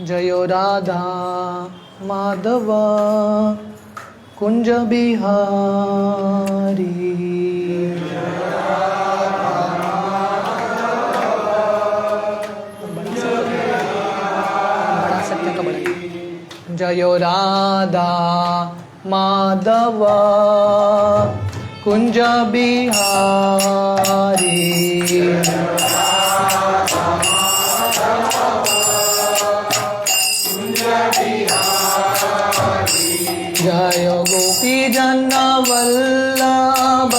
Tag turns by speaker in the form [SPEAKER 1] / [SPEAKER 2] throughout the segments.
[SPEAKER 1] जयो राधा माधव कुंज बिहारी। बढ़ा सकते तो बढ़ा। जयो राधा माधव कुंज बिहारी। जय गोपी जन वल्लभ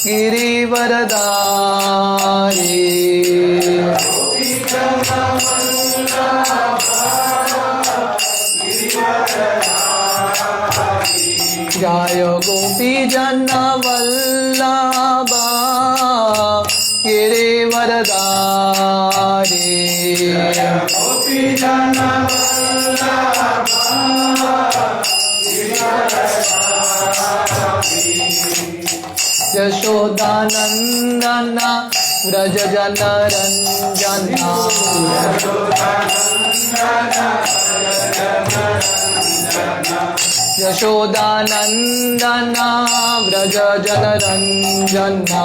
[SPEAKER 1] गिरिवरधारी। जय गोपी जन वल्लभ गिरिवरधारी। यशोदानंदन व्रज जन रंजना। यशोदानंदन व्रज जन रंजना।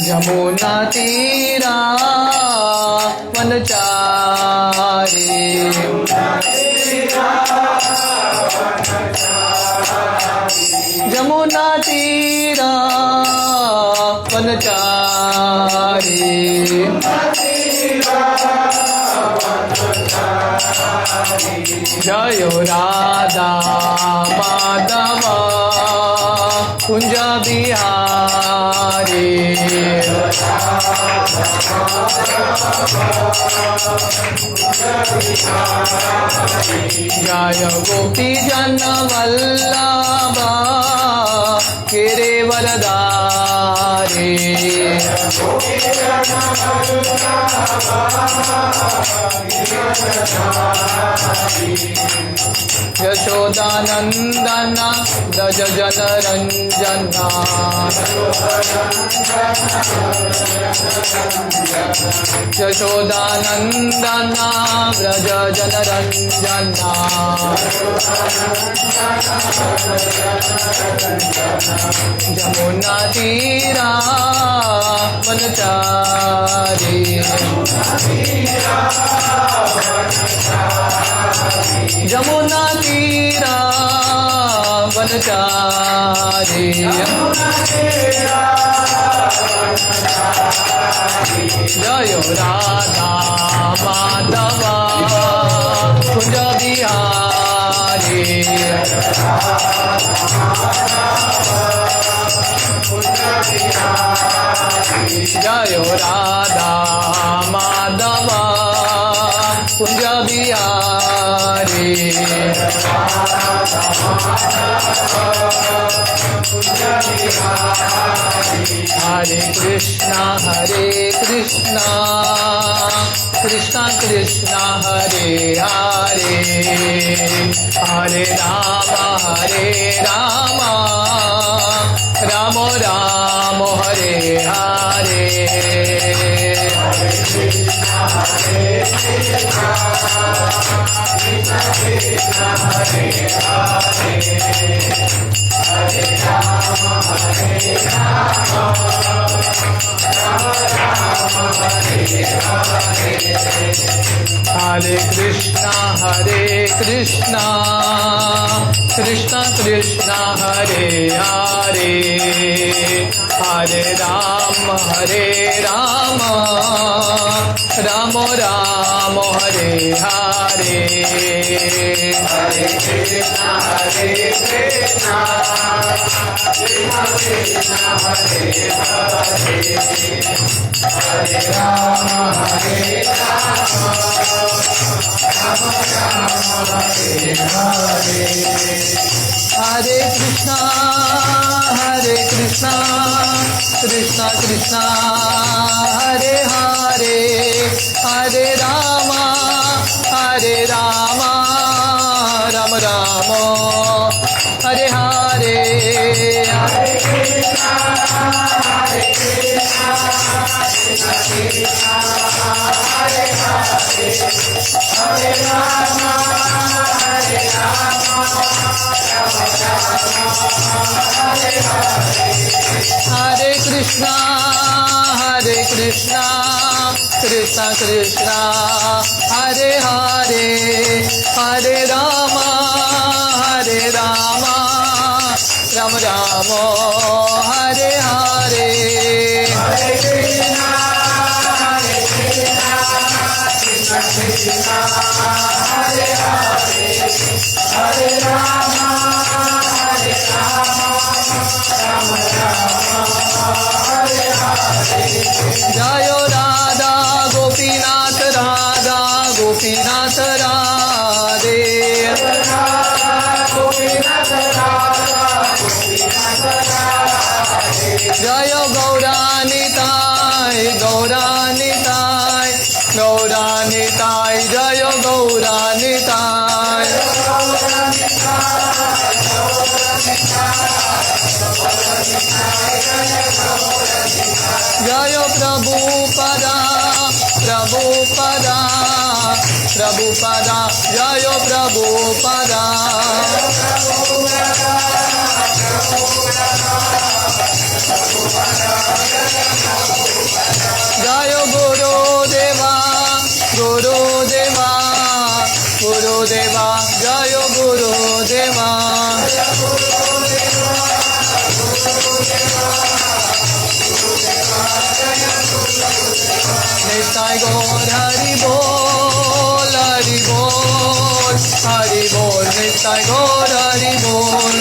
[SPEAKER 1] जमुना तीरा वनचारी। जमुना तीरा वनचारी। जयो राधा माधव कुंज बिहारी। जय गोपी जन वल्लभ गिरिवरधारी। यशोदानंदन व्रज जन रंजना। यशोदानंदन व्रज जन रंजना। जमुना तीरा वनचारी। जमुना तीरा वनचारी। जयो राधा माधव कुंज बिहारी। जयो राधा माधव कुंज बिहारी। हरे कृष्णा कृष्णा कृष्णा हरे हरे। हरे राम राम राम हरे हरे। हरे कृष्णा कृष्णा कृष्णा हरे हरे। हरे राम राम राम हरे हरे। हरे कृष्णा कृष्णा कृष्णा हरे हरे। हरे राम हरे कृष्णा कृष्णा कृष्णा हरे हरे। हरे राम राम राम हरे हरे। हरे Krishna Hare Krishna, Krishna Krishna, Hare Hare, Hare Rama, Rama Rama, Hare Hare. Hare Krishna, Krishna Krishna, Hare Hare, Hare Rama, Rama Rama, Hare Hare. Jayo Radha Gopinath Radha Gopinath Radhe. Jayo Gauranitai Gauranitai Gauranitai Jayo Gauranitai. Jayo Prabhupada Prabhupada Prabhupada Jayo Prabhupada. Jayo Guru Deva Guru Deva Guru Deva Jayo Guru Deva. Nitai Gaur Hari Bol Hari Bol Hari Bol Nitai Gaur Hari Bol.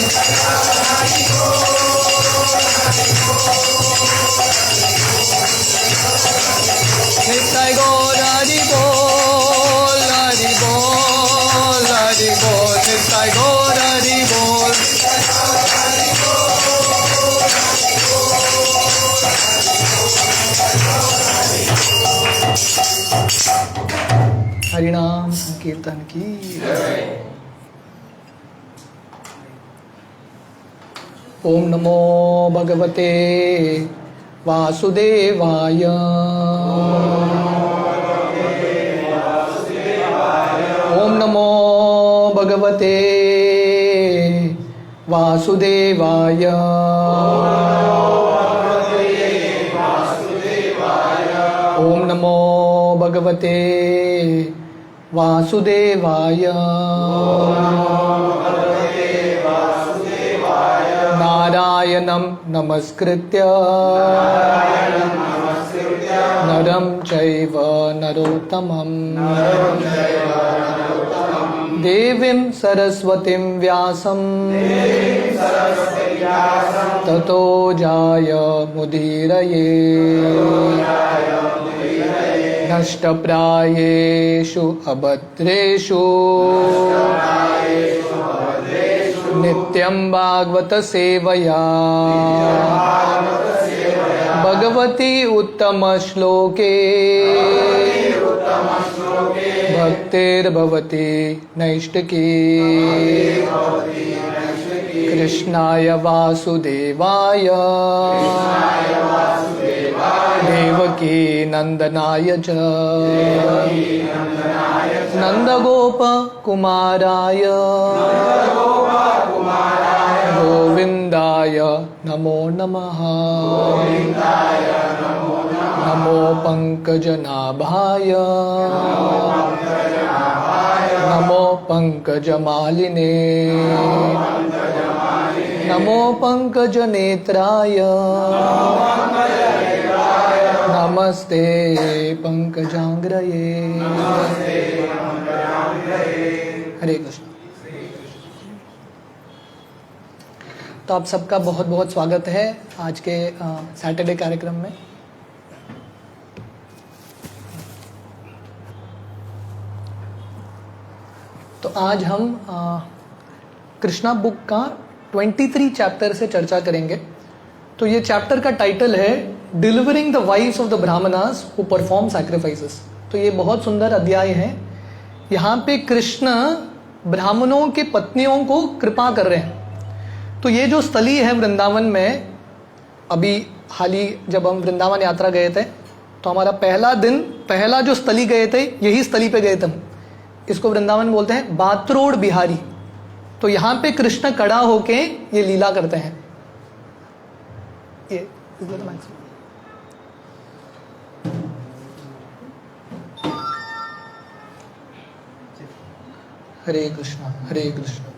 [SPEAKER 1] Nitai Gaur Hari Bol Hari Bol Hari Bol Nitai Gaur Hari Bol. हरिनाम संकीर्तन की ओम नमो भगवते वासुदेवाय। ओम नमो भगवते वासुदेवाय। ओम नमो भगवते वासुदेवाय। नारायणं नमस्कृत्य नरं चैव नरोत्तमं देवीं सरस्वतीं व्यासं ततो जायमुदीरये। नष्टप्रायेषु अभद्रेषु नित्यं भागवत सेवया भगवती उत्तम श्लोके भक्तिर्भवति नैष्टिकी। कृष्णाय वासुदेवाय देवकी नंदनाय च नंदगोप कुमाराय गोविंदाय नमो नमः। नमो पंकजनाभाय नमो पंकजमालिने नमो पंकजनेत्राय नमस्ते पंकजांग्रये। हरे कृष्ण। तो आप सबका बहुत बहुत स्वागत है आज के सैटरडे कार्यक्रम में। तो आज हम कृष्णा बुक का 23 चैप्टर से चर्चा करेंगे। तो ये चैप्टर का टाइटल है delivering the wives of the Brahmanas who perform sacrifices. तो ये बहुत सुंदर अध्याय है। यहाँ पे कृष्ण ब्राह्मणों के पत्नियों को कृपा कर रहे हैं। तो ये जो स्थली है वृंदावन में, अभी हाल ही जब हम वृंदावन यात्रा गए थे तो हमारा पहला जो स्थली गए थे यही स्थली पे गए थे हम। इसको वृंदावन बोलते हैं बातरोड़ बिहारी। तो यहाँ पे कृष्ण खड़ा होके ये लीला करते हैं। ये हरे कृष्णा हरे कृष्णा।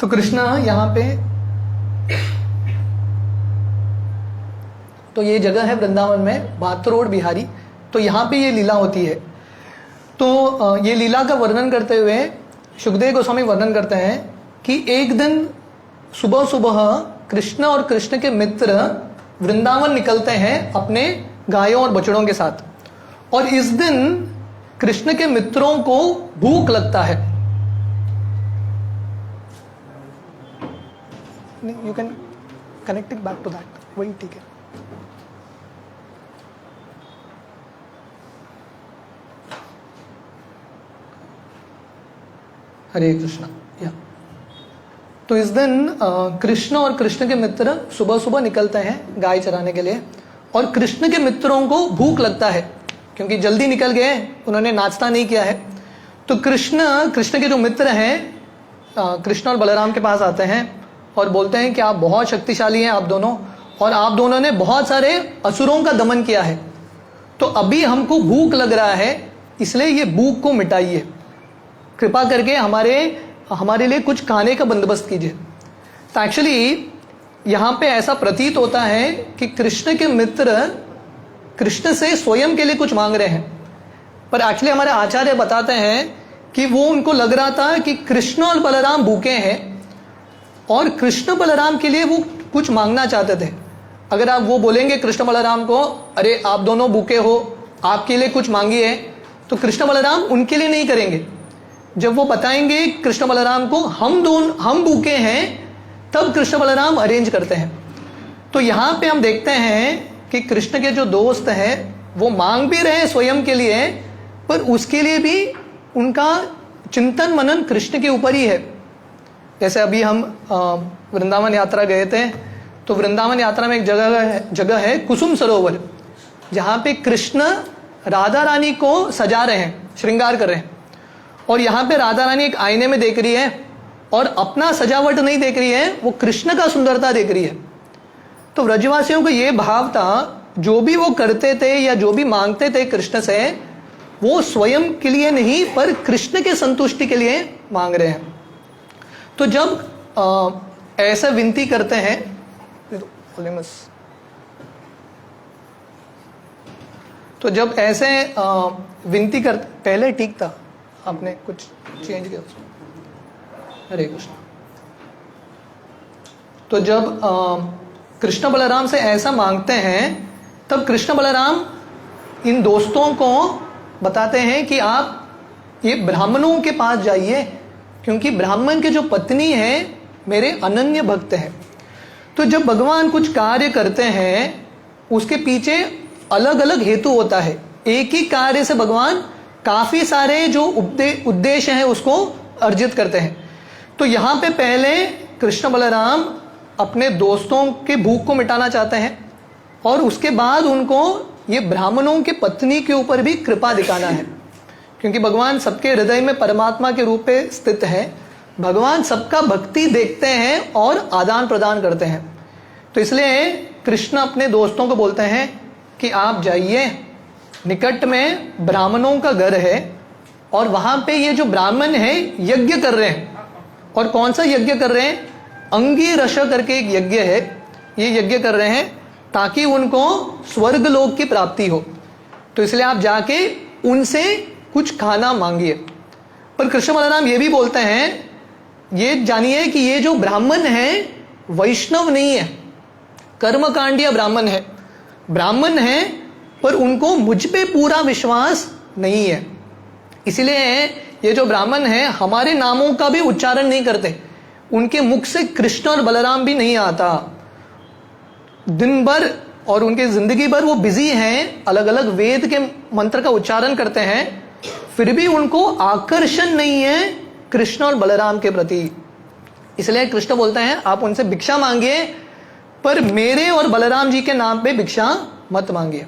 [SPEAKER 1] तो कृष्णा यहाँ पे, तो ये जगह है वृंदावन में भातरोड बिहारी, तो यहाँ पे ये लीला होती है। तो ये लीला का वर्णन करते हुए सुखदेव गोस्वामी वर्णन करते हैं कि एक दिन सुबह सुबह कृष्ण और कृष्ण के मित्र वृंदावन निकलते हैं अपने गायों और बछड़ों के साथ, और इस दिन कृष्ण के मित्रों को भूख लगता है। You can connect it back to that, वही ठीक है। हरे कृष्णा। या तो इस दिन कृष्ण और कृष्ण के मित्र सुबह सुबह निकलते हैं गाय चराने के लिए, और कृष्ण के मित्रों को भूख लगता है क्योंकि जल्दी निकल गए, उन्होंने नाश्ता नहीं किया है। तो कृष्ण के जो मित्र हैं कृष्ण और बलराम के पास आते हैं और बोलते हैं कि आप बहुत शक्तिशाली हैं आप दोनों, और आप दोनों ने बहुत सारे असुरों का दमन किया है, तो अभी हमको भूख लग रहा है, इसलिए ये भूख को मिटाइए, कृपा करके हमारे लिए कुछ खाने का बंदोबस्त कीजिए। तो एक्चुअली यहाँ पे ऐसा प्रतीत होता है कि कृष्ण के मित्र कृष्ण से स्वयं के लिए कुछ मांग रहे हैं, पर एक्चुअली हमारे आचार्य बताते हैं कि वो उनको लग रहा था कि कृष्ण और बलराम भूखे हैं और कृष्ण बलराम के लिए वो कुछ मांगना चाहते थे। अगर आप वो बोलेंगे कृष्ण बलराम को, अरे आप दोनों भूखे हो, आपके लिए कुछ मांगिए, तो कृष्ण बलराम उनके लिए नहीं करेंगे। जब वो बताएंगे कृष्ण बलराम को हम भूखे हैं, तब कृष्ण बलराम अरेंज करते हैं। तो यहाँ पे हम देखते हैं कि कृष्ण के जो दोस्त हैं वो मांग भी रहे हैं स्वयं के लिए, पर उसके लिए भी उनका चिंतन मनन कृष्ण के ऊपर ही है। जैसे अभी हम वृंदावन यात्रा गए थे, तो वृंदावन यात्रा में एक जगह है कुसुम सरोवर, जहाँ पे कृष्ण राधा रानी को सजा रहे हैं, श्रृंगार कर रहे हैं, और यहाँ पे राधा रानी एक आईने में देख रही है और अपना सजावट नहीं देख रही है, वो कृष्ण का सुंदरता देख रही है। तो व्रजवासियों को ये भाव था, जो भी वो करते थे या जो भी मांगते थे कृष्ण से, वो स्वयं के लिए नहीं पर कृष्ण के संतुष्टि के लिए मांग रहे हैं। तो जब ऐसा विनती करते हैं, तो जब ऐसे विनती कर, पहले ठीक था, आपने कुछ चेंज किया उसमें। हरे कृष्ण। तो जब कृष्ण बलराम से ऐसा मांगते हैं, तब कृष्ण बलराम इन दोस्तों को बताते हैं कि आप ये ब्राह्मणों के पास जाइए, क्योंकि ब्राह्मण के जो पत्नी है मेरे अनन्य भक्त हैं। तो जब भगवान कुछ कार्य करते हैं, उसके पीछे अलग अलग हेतु होता है। एक ही कार्य से भगवान काफी सारे जो उद्देश्य हैं उसको अर्जित करते हैं। तो यहाँ पे पहले कृष्ण बलराम अपने दोस्तों के भूख को मिटाना चाहते हैं, और उसके बाद उनको ये ब्राह्मणों के पत्नी के ऊपर भी कृपा दिखाना है, क्योंकि भगवान सबके हृदय में परमात्मा के रूप में स्थित है। भगवान सबका भक्ति देखते हैं और आदान प्रदान करते हैं। तो इसलिए कृष्ण अपने दोस्तों को बोलते हैं कि आप जाइए, निकट में ब्राह्मणों का घर है, और वहां पे ये जो ब्राह्मण है यज्ञ कर रहे हैं। और कौन सा यज्ञ कर रहे हैं? अंगी रश करके एक यज्ञ है, ये यज्ञ कर रहे हैं ताकि उनको स्वर्ग लोक की प्राप्ति हो। तो इसलिए आप जाके उनसे कुछ खाना मांगिए। पर कृष्ण बलराम ये भी बोलते हैं, ये जानिए कि ये जो ब्राह्मण है वैष्णव नहीं है, कर्मकांडीय ब्राह्मण है। ब्राह्मण है पर उनको मुझ पे पूरा विश्वास नहीं है, इसलिए ये जो ब्राह्मण है हमारे नामों का भी उच्चारण नहीं करते, उनके मुख से कृष्ण और बलराम भी नहीं आता। दिन भर और उनके जिंदगी भर वो बिजी हैं, अलग अलग वेद के मंत्र का उच्चारण करते हैं, फिर भी उनको आकर्षण नहीं है कृष्ण और बलराम के प्रति। इसलिए कृष्ण बोलते हैं आप उनसे भिक्षा मांगिए, पर मेरे और बलराम जी के नाम पे भिक्षा मत मांगिए।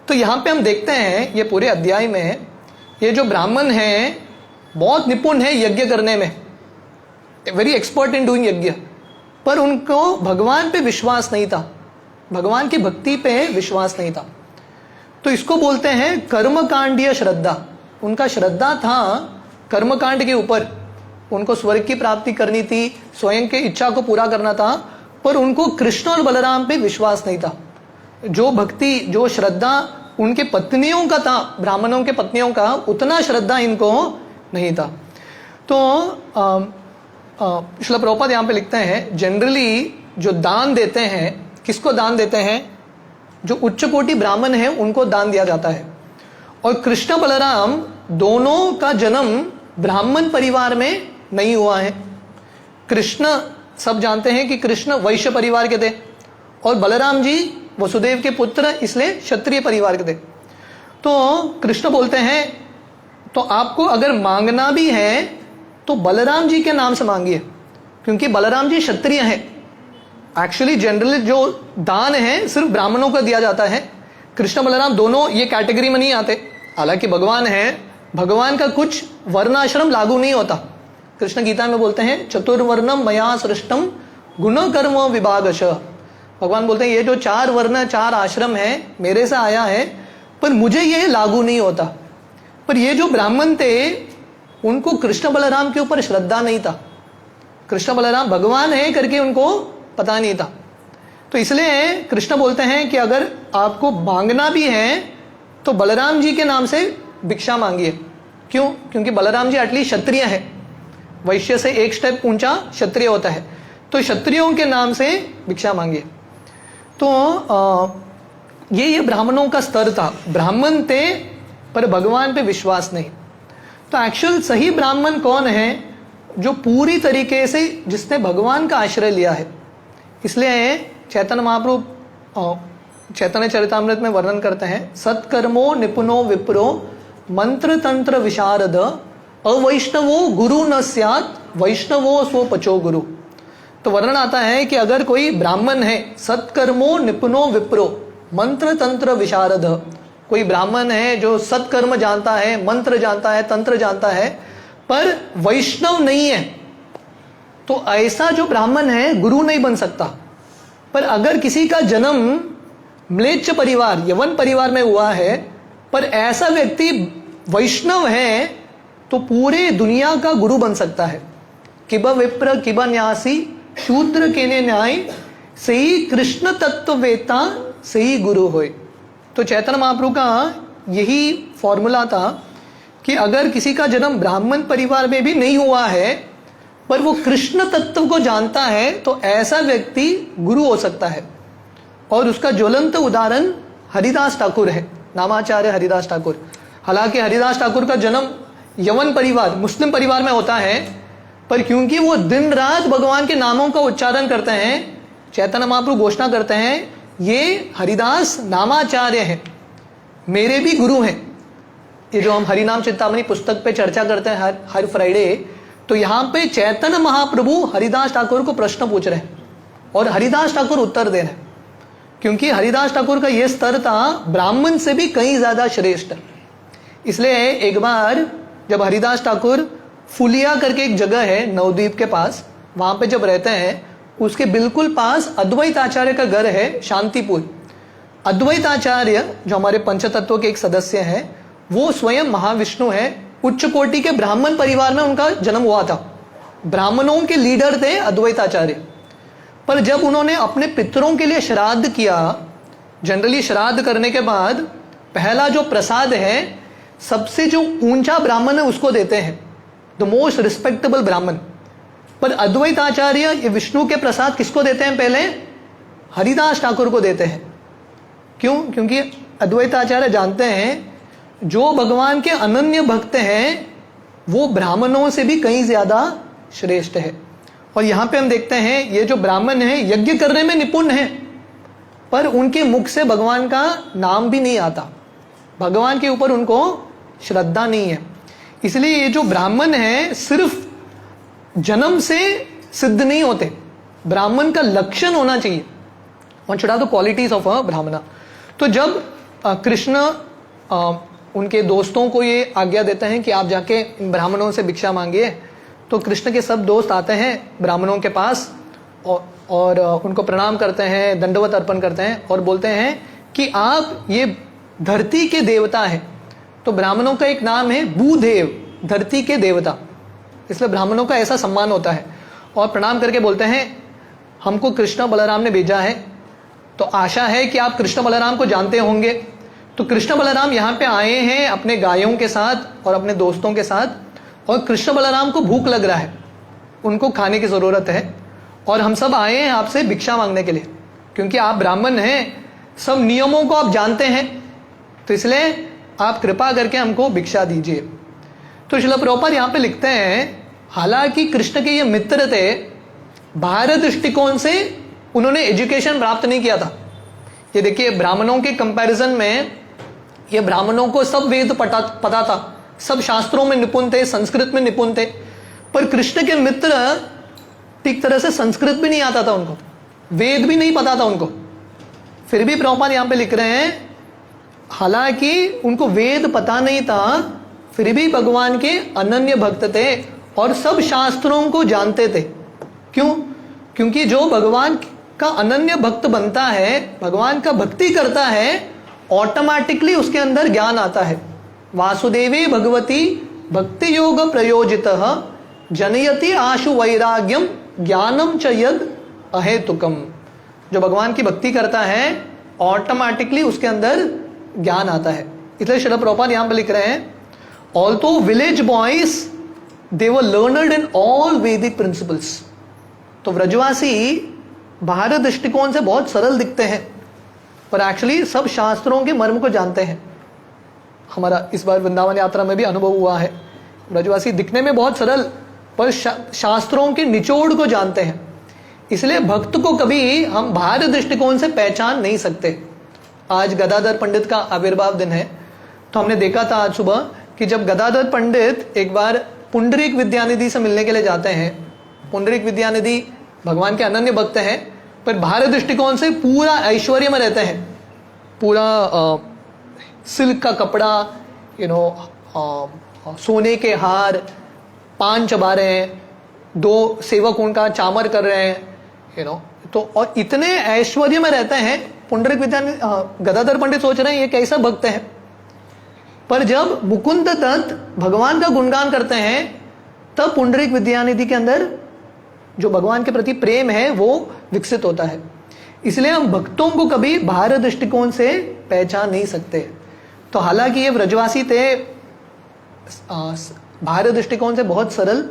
[SPEAKER 1] तो यहाँ पे हम देखते हैं ये पूरे अध्याय में ये जो ब्राह्मण हैं बहुत निपुण है यज्ञ करने में, वेरी एक्सपर्ट इन डूइंग यज्ञ, पर उनको भगवान पे विश्वास नहीं था, भगवान की भक्ति पे विश्वास नहीं था। तो इसको बोलते हैं कर्मकांडीय श्रद्धा। उनका श्रद्धा था कर्मकांड के ऊपर, उनको स्वर्ग की प्राप्ति करनी थी, स्वयं के इच्छा को पूरा करना था, पर उनको कृष्ण और बलराम पे विश्वास नहीं था। जो भक्ति, जो श्रद्धा उनके पत्नियों का था, ब्राह्मणों के पत्नियों का, उतना श्रद्धा इनको नहीं था। तो श्रील प्रभुपाद यहाँ पे लिखते हैं, जनरली जो दान देते हैं, किसको दान देते हैं? जो उच्च कोटि ब्राह्मण है उनको दान दिया जाता है। और कृष्ण बलराम दोनों का जन्म ब्राह्मण परिवार में नहीं हुआ है। कृष्ण, सब जानते हैं कि कृष्ण वैश्य परिवार के थे, और बलराम जी वसुदेव के पुत्र, इसलिए क्षत्रिय परिवार के थे। तो कृष्ण बोलते हैं, तो आपको अगर मांगना भी है तो बलराम जी के नाम से मांगिए, क्योंकि बलराम जी क्षत्रिय हैं। एक्चुअली जनरली जो दान है सिर्फ ब्राह्मणों को दिया जाता है। कृष्ण बलराम दोनों ये कैटेगरी में नहीं आते। हालांकि भगवान है, भगवान का कुछ वर्णाश्रम लागू नहीं होता। कृष्ण गीता में बोलते हैं, चतुर्वर्णम मया सृष्टम गुण कर्म विभागश। भगवान बोलते हैं ये जो 4 वर्ण, 4 आश्रम है, मेरे से आया है, पर मुझे ये लागू नहीं होता। पर ये जो ब्राह्मण थे उनको कृष्ण बलराम के ऊपर श्रद्धा नहीं था। कृष्ण बलराम भगवान है करके उनको पता नहीं था। तो इसलिए कृष्ण बोलते हैं कि अगर आपको मांगना भी है तो बलराम जी के नाम से भिक्षा मांगिए। क्यों? क्योंकि बलराम जी एटलीस्ट क्षत्रिय है, वैश्य से एक स्टेप ऊंचा क्षत्रिय होता है, तो क्षत्रियों के नाम से भिक्षा मांगिए। तो ये ब्राह्मणों का स्तर था। ब्राह्मण थे पर भगवान पे विश्वास नहीं। तो एक्चुअल सही ब्राह्मण कौन है? जो पूरी तरीके से जिसने भगवान का आश्रय लिया है। इसलिए चैतन्य महाप्रभु चैतन्य चरितामृत में वर्णन करते हैं, सत्कर्मो निपुणो विप्रो मंत्र तंत्र विशारद अवैष्णवो गुरु न स्यात् वैष्णवो स्वपचो गुरु। तो वर्णन आता है कि अगर कोई ब्राह्मण है, सत्कर्मो निपुणो विप्रो मंत्र तंत्र विशारद, कोई ब्राह्मण है जो सत्कर्म जानता है, मंत्र जानता है, तंत्र जानता है, पर वैष्णव नहीं है, तो ऐसा जो ब्राह्मण है गुरु नहीं बन सकता। पर अगर किसी का जन्म म्लेच्छ परिवार, यवन परिवार में हुआ है, पर ऐसा व्यक्ति वैष्णव है, तो पूरे दुनिया का गुरु बन सकता है। किब विप्र किब न्यासी शूद्र केने न्याय, सही कृष्ण तत्ववेता सही गुरु होय। तो चैतन्य महाप्रभु का यही फॉर्मूला था कि अगर किसी का जन्म ब्राह्मण परिवार में भी नहीं हुआ है, पर वो कृष्ण तत्व को जानता है, तो ऐसा व्यक्ति गुरु हो सकता है। और उसका ज्वलंत उदाहरण हरिदास ठाकुर है, नामाचार्य हरिदास ठाकुर। हालांकि हरिदास ठाकुर का जन्म यवन परिवार, मुस्लिम परिवार में होता है, पर क्योंकि वो दिन रात भगवान के नामों का उच्चारण करते हैं, चैतन्य महाप्रभु घोषणा करते हैं, ये हरिदास नामाचार्य हैं, मेरे भी गुरु हैं। ये जो हम हरिनाम चिंतामणि पुस्तक पे चर्चा करते हैं हर फ्राइडे, तो यहाँ पे चैतन्य महाप्रभु हरिदास ठाकुर को प्रश्न पूछ रहे हैं और हरिदास ठाकुर उत्तर दे रहे हैं, क्योंकि हरिदास ठाकुर का ये स्तर था ब्राह्मण से भी कहीं ज्यादा श्रेष्ठ। इसलिए एक बार जब हरिदास ठाकुर फुलिया करके एक जगह है नवद्वीप के पास, वहां पे जब रहते हैं, उसके बिल्कुल पास अद्वैत आचार्य का घर है, शांतिपुर। अद्वैत आचार्य जो हमारे पंचतत्व के एक सदस्य हैं, वो स्वयं महाविष्णु है, उच्च कोटि के ब्राह्मण परिवार में उनका जन्म हुआ था, ब्राह्मणों के लीडर थे अद्वैत आचार्य। पर जब उन्होंने अपने पितरों के लिए श्राद्ध किया, जनरली श्राद्ध करने के बाद पहला जो प्रसाद है सबसे जो ऊंचा ब्राह्मण है उसको देते हैं, द मोस्ट रिस्पेक्टेबल ब्राह्मण। पर अद्वैत आचार्य ये विष्णु के प्रसाद किसको देते हैं? पहले हरिदास ठाकुर को देते हैं। क्यों? क्योंकि अद्वैत आचार्य जानते हैं जो भगवान के अनन्य भक्त हैं वो ब्राह्मणों से भी कहीं ज्यादा श्रेष्ठ है। और यहां पे हम देखते हैं ये जो ब्राह्मण है यज्ञ करने में निपुण है, पर उनके मुख से भगवान का नाम भी नहीं आता, भगवान के ऊपर उनको श्रद्धा नहीं है। इसलिए ये जो ब्राह्मण है सिर्फ जन्म से सिद्ध नहीं होते, ब्राह्मण का लक्षण होना चाहिए। One should have the qualities of a ब्राह्मणा। तो जब कृष्ण उनके दोस्तों को ये आज्ञा देते हैं कि आप जाके इन ब्राह्मणों से भिक्षा मांगिए। तो कृष्ण के सब दोस्त आते हैं ब्राह्मणों के पास और उनको प्रणाम करते हैं, दंडवत अर्पण करते हैं और बोलते हैं कि आप ये धरती के देवता हैं। तो ब्राह्मणों का एक नाम है भूदेव, धरती के देवता, इसलिए ब्राह्मणों का ऐसा सम्मान होता है। और प्रणाम करके बोलते हैं हमको कृष्ण बलराम ने भेजा है, तो आशा है कि आप कृष्ण बलराम को जानते होंगे। तो कृष्ण बलराम यहाँ पे आए हैं अपने गायों के साथ और अपने दोस्तों के साथ, और कृष्ण बलराम को भूख लग रहा है, उनको खाने की ज़रूरत है, और हम सब आए हैं आपसे भिक्षा मांगने के लिए, क्योंकि आप ब्राह्मण हैं, सब नियमों को आप जानते हैं, तो इसलिए आप कृपा करके हमको भिक्षा दीजिए। तो श्रील प्रभुपाद यहाँ पे लिखते हैं, हालांकि कृष्ण के ये मित्र थे, बाहर दृष्टिकोण से उन्होंने एजुकेशन प्राप्त नहीं किया था। ये देखिए ब्राह्मणों के कंपैरिजन में ये ब्राह्मणों को सब वेद पता था, सब शास्त्रों में निपुण थे, संस्कृत में निपुण थे, पर कृष्ण के मित्र ठीक तरह से संस्कृत भी नहीं आता था उनको, वेद भी नहीं पता था उनको। फिर भी प्रभुपाद यहाँ पे लिख रहे हैं हालांकि उनको वेद पता नहीं था, फिर भी भगवान के अनन्य भक्त थे और सब शास्त्रों को जानते थे। क्यों? क्योंकि जो भगवान का अनन्य भक्त बनता है, भगवान का भक्ति करता है, ऑटोमेटिकली उसके अंदर ज्ञान आता है। वासुदेवी भगवती भक्ति योग प्रयोजितः जनयति आशु वैराग्यम ज्ञानम च यद अहेतुकम। जो भगवान की भक्ति करता है ऑटोमेटिकली उसके अंदर ज्ञान आता है। इसलिए श्रील प्रभुपाद यहाँ पे लिख रहे हैं, although village boys they were learned in all वैदिक प्रिंसिपल्स। तो व्रजवासी बाहर दृष्टिकोण से बहुत सरल दिखते हैं, पर एक्चुअली सब शास्त्रों के मर्म को जानते हैं। हमारा इस बार वृंदावन यात्रा में भी अनुभव हुआ है, व्रजवासी दिखने में बहुत सरल, पर शास्त्रों के निचोड़ को जानते हैं। इसलिए भक्त को कभी हम बाहर दृष्टिकोण से पहचान नहीं सकते। आज गदाधर पंडित का आविर्भाव दिन है, तो हमने देखा था आज सुबह कि जब गदाधर पंडित एक बार पुंडरीक विद्यानिधि से मिलने के लिए जाते हैं, पुंडरीक विद्यानिधि भगवान के अनन्य भक्त हैं, पर बाहर दृष्टिकोण से पूरा ऐश्वर्य में रहते हैं, पूरा सिल्क का कपड़ा, सोने के हार, पान चबा रहे हैं, दो सेवक उनका चामर कर रहे हैं, तो और इतने ऐश्वर्य में रहते हैं। पुंडरीक विद्यानिधि गदाधर पंडित सोच रहे हैं ये कैसा भक्त है, पर जब मुकुंद दत्त भगवान का गुणगान करते हैं तब पुंडरीक विद्यानिधि के अंदर जो भगवान के प्रति प्रेम है वो विकसित होता है। इसलिए हम भक्तों को कभी बाहर दृष्टिकोण से पहचान नहीं सकते। तो हालांकि ये व्रजवासी थे बाहर दृष्टिकोण से बहुत सरल,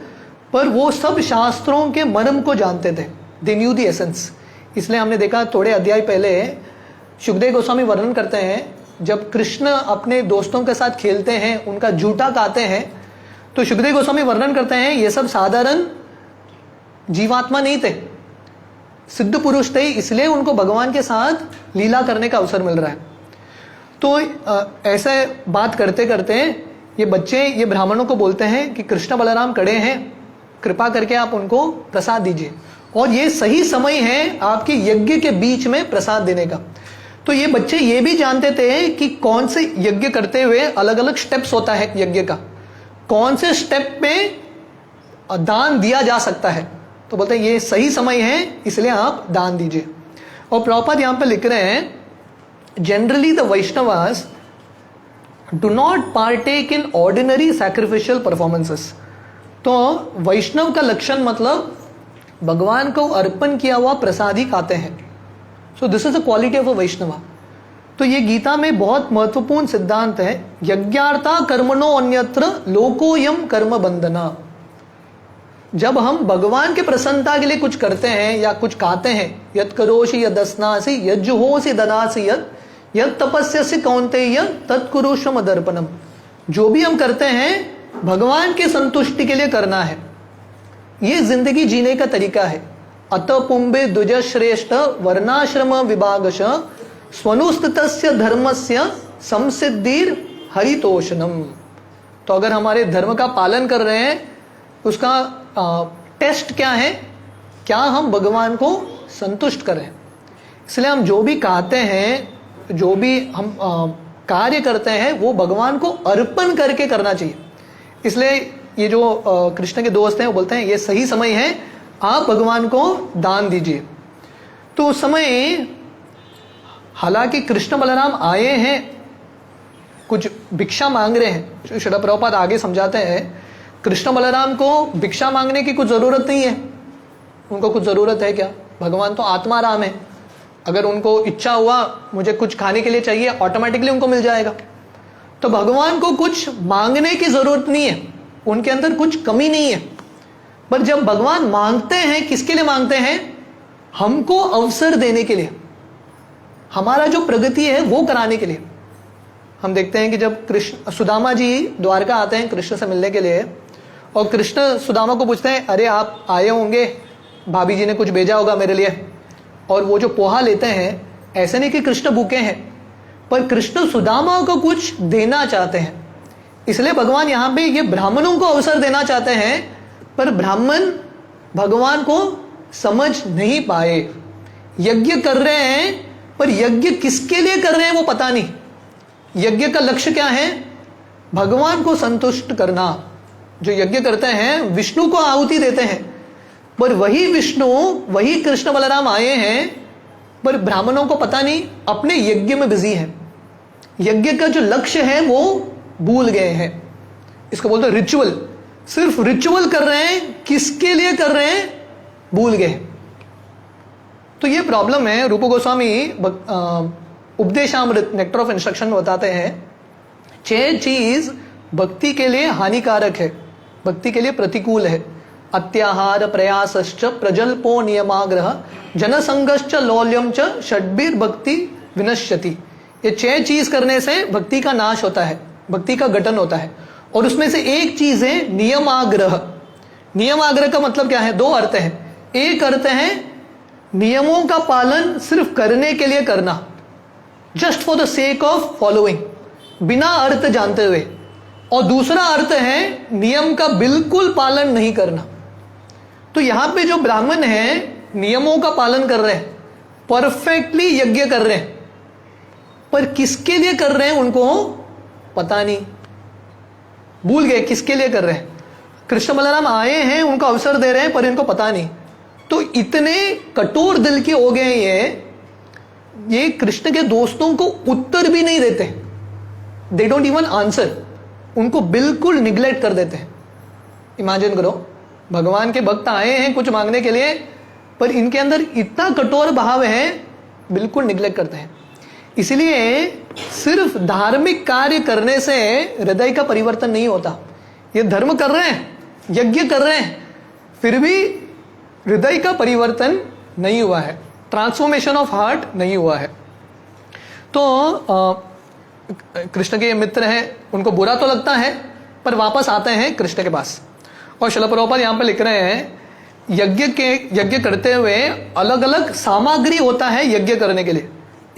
[SPEAKER 1] पर वो सब शास्त्रों के मर्म को जानते थे, दे न्यू द एसेंस। इसलिए हमने देखा थोड़े अध्याय पहले सुखदेव गोस्वामी वर्णन करते हैं, जब कृष्ण अपने दोस्तों के साथ खेलते हैं, उनका जूटा गाते हैं, तो सुखदेव गोस्वामी वर्णन करते हैं ये सब साधारण जीवात्मा नहीं थे, सिद्ध पुरुष थे, इसलिए उनको भगवान के साथ लीला करने का अवसर मिल रहा है। तो ऐसे बात करते करते ये बच्चे ये ब्राह्मणों को बोलते हैं कि कृष्ण बलराम खड़े हैं, कृपा करके आप उनको प्रसाद दीजिए, और ये सही समय है आपके यज्ञ के बीच में प्रसाद देने का। तो ये बच्चे ये भी जानते थे कि कौन से यज्ञ करते हुए अलग अलग स्टेप्स होता है यज्ञ का, कौन से स्टेप में दान दिया जा सकता है। तो बोलते हैं ये सही समय है, इसलिए आप दान दीजिए। और प्रभुपाद यहाँ पे लिख रहे हैं, generally the Vaishnavas do not partake in ordinary sacrificial performances. तो वैष्णव का लक्षण मतलब भगवान को अर्पण किया हुआ प्रसाद ही खाते हैं। So this is the quality of a Vaishnav. तो ये गीता में बहुत महत्वपूर्ण सिद्धांत है, यज्ञार्था कर्मणो अन्यत्र लोकोयम कर्म बंधना। जब हम भगवान के प्रसन्नता के लिए कुछ करते हैं या कुछ खाते हैं, यत् करोषि यदस्नासि यज्जुहोसि ददासि यत् तपस्यसि कौन्तेय तत्कुरुष्व मदर्पणम। जो भी हम करते हैं भगवान की संतुष्टि के लिए करना है, ये जिंदगी जीने का तरीका है। अत पुंबे द्विज श्रेष्ठ वर्णाश्रम विभागश स्वनुस्थितस्य धर्मस्य संसिद्धिर हरितोषणम। तो अगर हमारे धर्म का पालन कर रहे हैं, उसका टेस्ट क्या है, क्या हम भगवान को संतुष्ट करें। इसलिए हम जो भी खाते हैं, जो भी हम कार्य करते हैं वो भगवान को अर्पण करके करना चाहिए। इसलिए ये जो कृष्ण के दोस्त हैं वो बोलते हैं ये सही समय है, आप भगवान को दान दीजिए। तो उस समय हालांकि कृष्ण बलराम आए हैं, कुछ भिक्षा मांग रहे हैं। श्रील प्रभुपाद आगे समझाते हैं कृष्ण बलराम को भिक्षा मांगने की कुछ जरूरत नहीं है। उनको कुछ जरूरत है क्या? भगवान तो आत्माराम है, अगर उनको इच्छा हुआ मुझे कुछ खाने के लिए चाहिए ऑटोमेटिकली उनको मिल जाएगा। तो भगवान को कुछ मांगने की जरूरत नहीं है, उनके अंदर कुछ कमी नहीं है। पर जब भगवान मांगते हैं, किसके लिए मांगते हैं? हमको अवसर देने के लिए, हमारा जो प्रगति है वो कराने के लिए। हम देखते हैं कि जब कृष्ण सुदामा जी द्वारका आते हैं कृष्ण से मिलने के लिए, और कृष्ण सुदामा को पूछते हैं अरे आप आए होंगे, भाभी जी ने कुछ भेजा होगा मेरे लिए, और वो जो पोहा लेते हैं, ऐसे नहीं कि कृष्ण भूखे हैं, पर कृष्ण सुदामा को कुछ देना चाहते हैं। इसलिए भगवान यहां पे ये ब्राह्मणों को अवसर देना चाहते हैं, पर ब्राह्मण भगवान को समझ नहीं पाए। यज्ञ कर रहे हैं, पर यज्ञ किसके लिए कर रहे हैं वो पता नहीं। यज्ञ का लक्ष्य क्या है? भगवान को संतुष्ट करना। जो यज्ञ करते हैं विष्णु को आहुति देते हैं, पर वही विष्णु, वही कृष्ण बलराम आए हैं, पर ब्राह्मणों को पता नहीं, अपने यज्ञ में बिजी हैं। यज्ञ का जो लक्ष्य है वो भूल गए हैं। इसको बोलते हैं रिचुअल। सिर्फ रिचुअल कर रहे हैं, किसके लिए कर रहे हैं भूल गए। तो ये प्रॉब्लम है। रूप Goswami Upadeshamrita nectar of instruction में बताते हैं 6 चीज भक्ति के लिए हानिकारक है, भक्ति के लिए प्रतिकूल है। अत्याहार प्रयासश्च प्रजल्पो नियमाग्रह जनसंगश्च लौल्यम च षड्भिर भक्ति विनश्यति। ये 6 चीज करने से भक्ति का नाश होता है, भक्ति का गठन होता है। और उसमें से एक चीज है नियमाग्रह। नियमाग्रह का मतलब क्या है? 2 अर्थ है। एक अर्थ है नियमों का पालन सिर्फ करने के लिए करना, just for the sake of following, बिना अर्थ जानते हुए। और दूसरा अर्थ है नियम का बिल्कुल पालन नहीं करना। तो यहां पे जो ब्राह्मण हैं नियमों का पालन कर रहे हैं, परफेक्टली यज्ञ कर रहे हैं, पर किसके लिए कर रहे हैं उनको पता नहीं, भूल गए किसके लिए कर रहे हैं। कृष्ण बलराम आए हैं, उनको अवसर दे रहे हैं, पर इनको पता नहीं। तो इतने कठोर दिल के हो गए ये कृष्ण के दोस्तों को उत्तर भी नहीं देते। दे डोंट इवन आंसर, उनको बिल्कुल निग्लेक्ट कर देते हैं। इमेजिन करो, भगवान के भक्त आए हैं कुछ मांगने के लिए, पर इनके अंदर इतना कठोर भाव है, बिल्कुल निग्लेक्ट करते हैं। इसलिए सिर्फ धार्मिक कार्य करने से हृदय का परिवर्तन नहीं होता। ये धर्म कर रहे हैं, यज्ञ कर रहे हैं, फिर भी हृदय का परिवर्तन नहीं हुआ है, ट्रांसफॉर्मेशन ऑफ हार्ट नहीं हुआ है। तो कृष्ण के मित्र हैं, उनको बुरा तो लगता है, पर वापस आते हैं कृष्ण के पास। और श्रील प्रभुपाद यहाँ पे लिख रहे हैं यज्ञ करते हुए अलग अलग सामग्री होता है यज्ञ करने के लिए।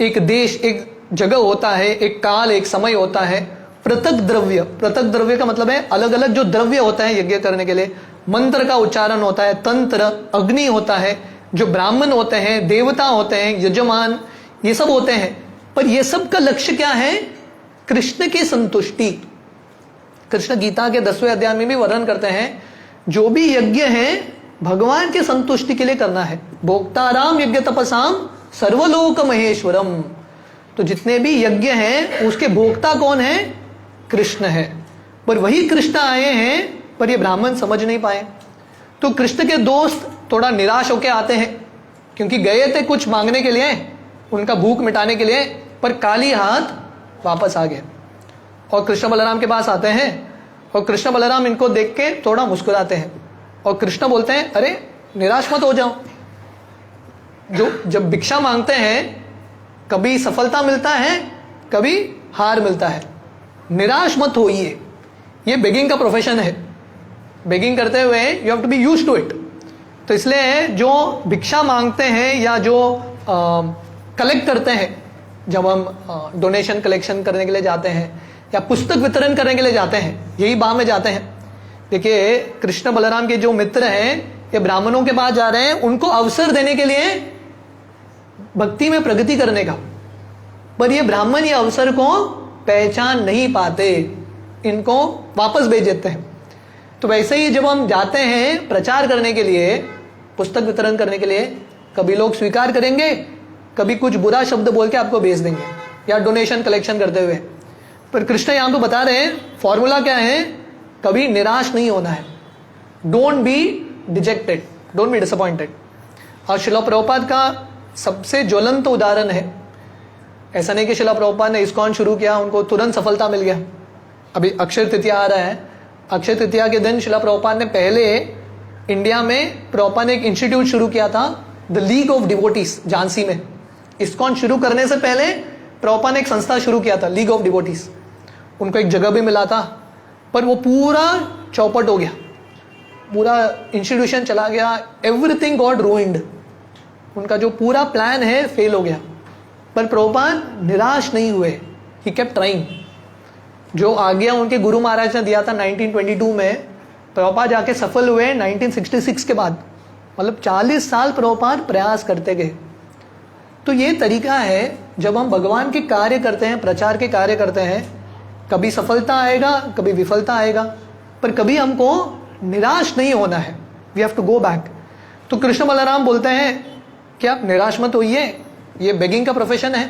[SPEAKER 1] एक देश, एक जगह होता है, एक काल, एक समय होता है। पृथक द्रव्य का मतलब है अलग अलग जो द्रव्य होता है यज्ञ करने के लिए। मंत्र का उच्चारण होता है, तंत्र, अग्नि होता है, जो ब्राह्मण होते हैं, देवता होते हैं, यजमान, ये सब होते हैं। पर ये सब का लक्ष्य क्या है? कृष्ण की संतुष्टि। कृष्ण गीता के 10वें अध्याय में भी वर्णन करते हैं, जो भी यज्ञ है भगवान के संतुष्टि के लिए करना है। भोक्ताराम यज्ञ तपसाम सर्वलोक महेश्वरम। तो जितने भी यज्ञ हैं उसके भोक्ता कौन है? कृष्ण है। पर वही कृष्ण आए हैं, पर ये ब्राह्मण समझ नहीं पाए। तो कृष्ण के दोस्त थोड़ा निराश होकर आते हैं, क्योंकि गए थे कुछ मांगने के लिए, उनका भूख मिटाने के लिए, पर खाली हाथ वापस आ गए। और कृष्ण बलराम के पास आते हैं, और कृष्ण बलराम इनको देख के थोड़ा मुस्कुराते हैं, और कृष्ण बोलते हैं अरे निराश मत हो जाओ। जब भिक्षा मांगते हैं कभी सफलता मिलता है, कभी हार मिलता है, निराश मत होइए। ये बेगिंग का प्रोफेशन है, बेगिंग करते हुए you have to be used to it. तो इसलिए जो भिक्षा मांगते हैं या जो कलेक्ट करते हैं, जब हम डोनेशन कलेक्शन करने के लिए जाते हैं या पुस्तक वितरण करने के लिए जाते हैं, यही बाह में जाते हैं। देखिए कृष्ण बलराम के जो मित्र हैं ये ब्राह्मणों के पास जा रहे हैं, उनको अवसर देने के लिए भक्ति में प्रगति करने का, पर ये ब्राह्मण ये अवसर को पहचान नहीं पाते, इनको वापस भेज देते हैं। तो वैसे ही जब हम जाते हैं प्रचार करने के लिए, पुस्तक वितरण करने के लिए, कभी लोग स्वीकार करेंगे, कभी कुछ बुरा शब्द बोल के आपको भेज देंगे, या डोनेशन कलेक्शन करते हुए। पर कृष्ण यहाँ पे बता रहे हैं फॉर्मूला क्या है, कभी निराश नहीं होना है। Don't be dejected, don't be disappointed. और शिला प्रभुपाद का सबसे ज्वलंत उदाहरण है, ऐसा नहीं कि शिला प्रभुपाद ने इस्कॉन शुरू किया उनको तुरंत सफलता मिल गया। अभी अक्षय तृतीया आ रहा है, अक्षय तृतीया के दिन शिला प्रभुपाद ने पहले इंडिया में प्रभुपाद ने एक इंस्टीट्यूट शुरू किया था, the league of devotees, Jhansi में। इस्कॉन शुरू करने से पहले प्रभुपाद ने एक संस्था शुरू किया था, लीग ऑफ डिवोटीज। उनको एक जगह भी मिला था, पर वो पूरा चौपट हो गया, पूरा इंस्टीट्यूशन चला गया, एवरीथिंग गॉट रूइंड। उनका जो पूरा प्लान है फेल हो गया। पर प्रभुपाद निराश नहीं हुए, ही केप्ट ट्राइंग। जो आज्ञा उनके गुरु महाराज ने दिया था 1922 में, प्रभुपाद जाके सफल हुए 1966 के बाद। मतलब 40 साल प्रभुपाद प्रयास करते गए। तो ये तरीका है, जब हम भगवान के कार्य करते हैं, प्रचार के कार्य करते हैं, कभी सफलता आएगा, कभी विफलता आएगा, पर कभी हमको निराश नहीं होना है। We have to go back. तो कृष्ण बलराम बोलते हैं कि आप निराश मत होइए, ये बेगिंग का प्रोफेशन है,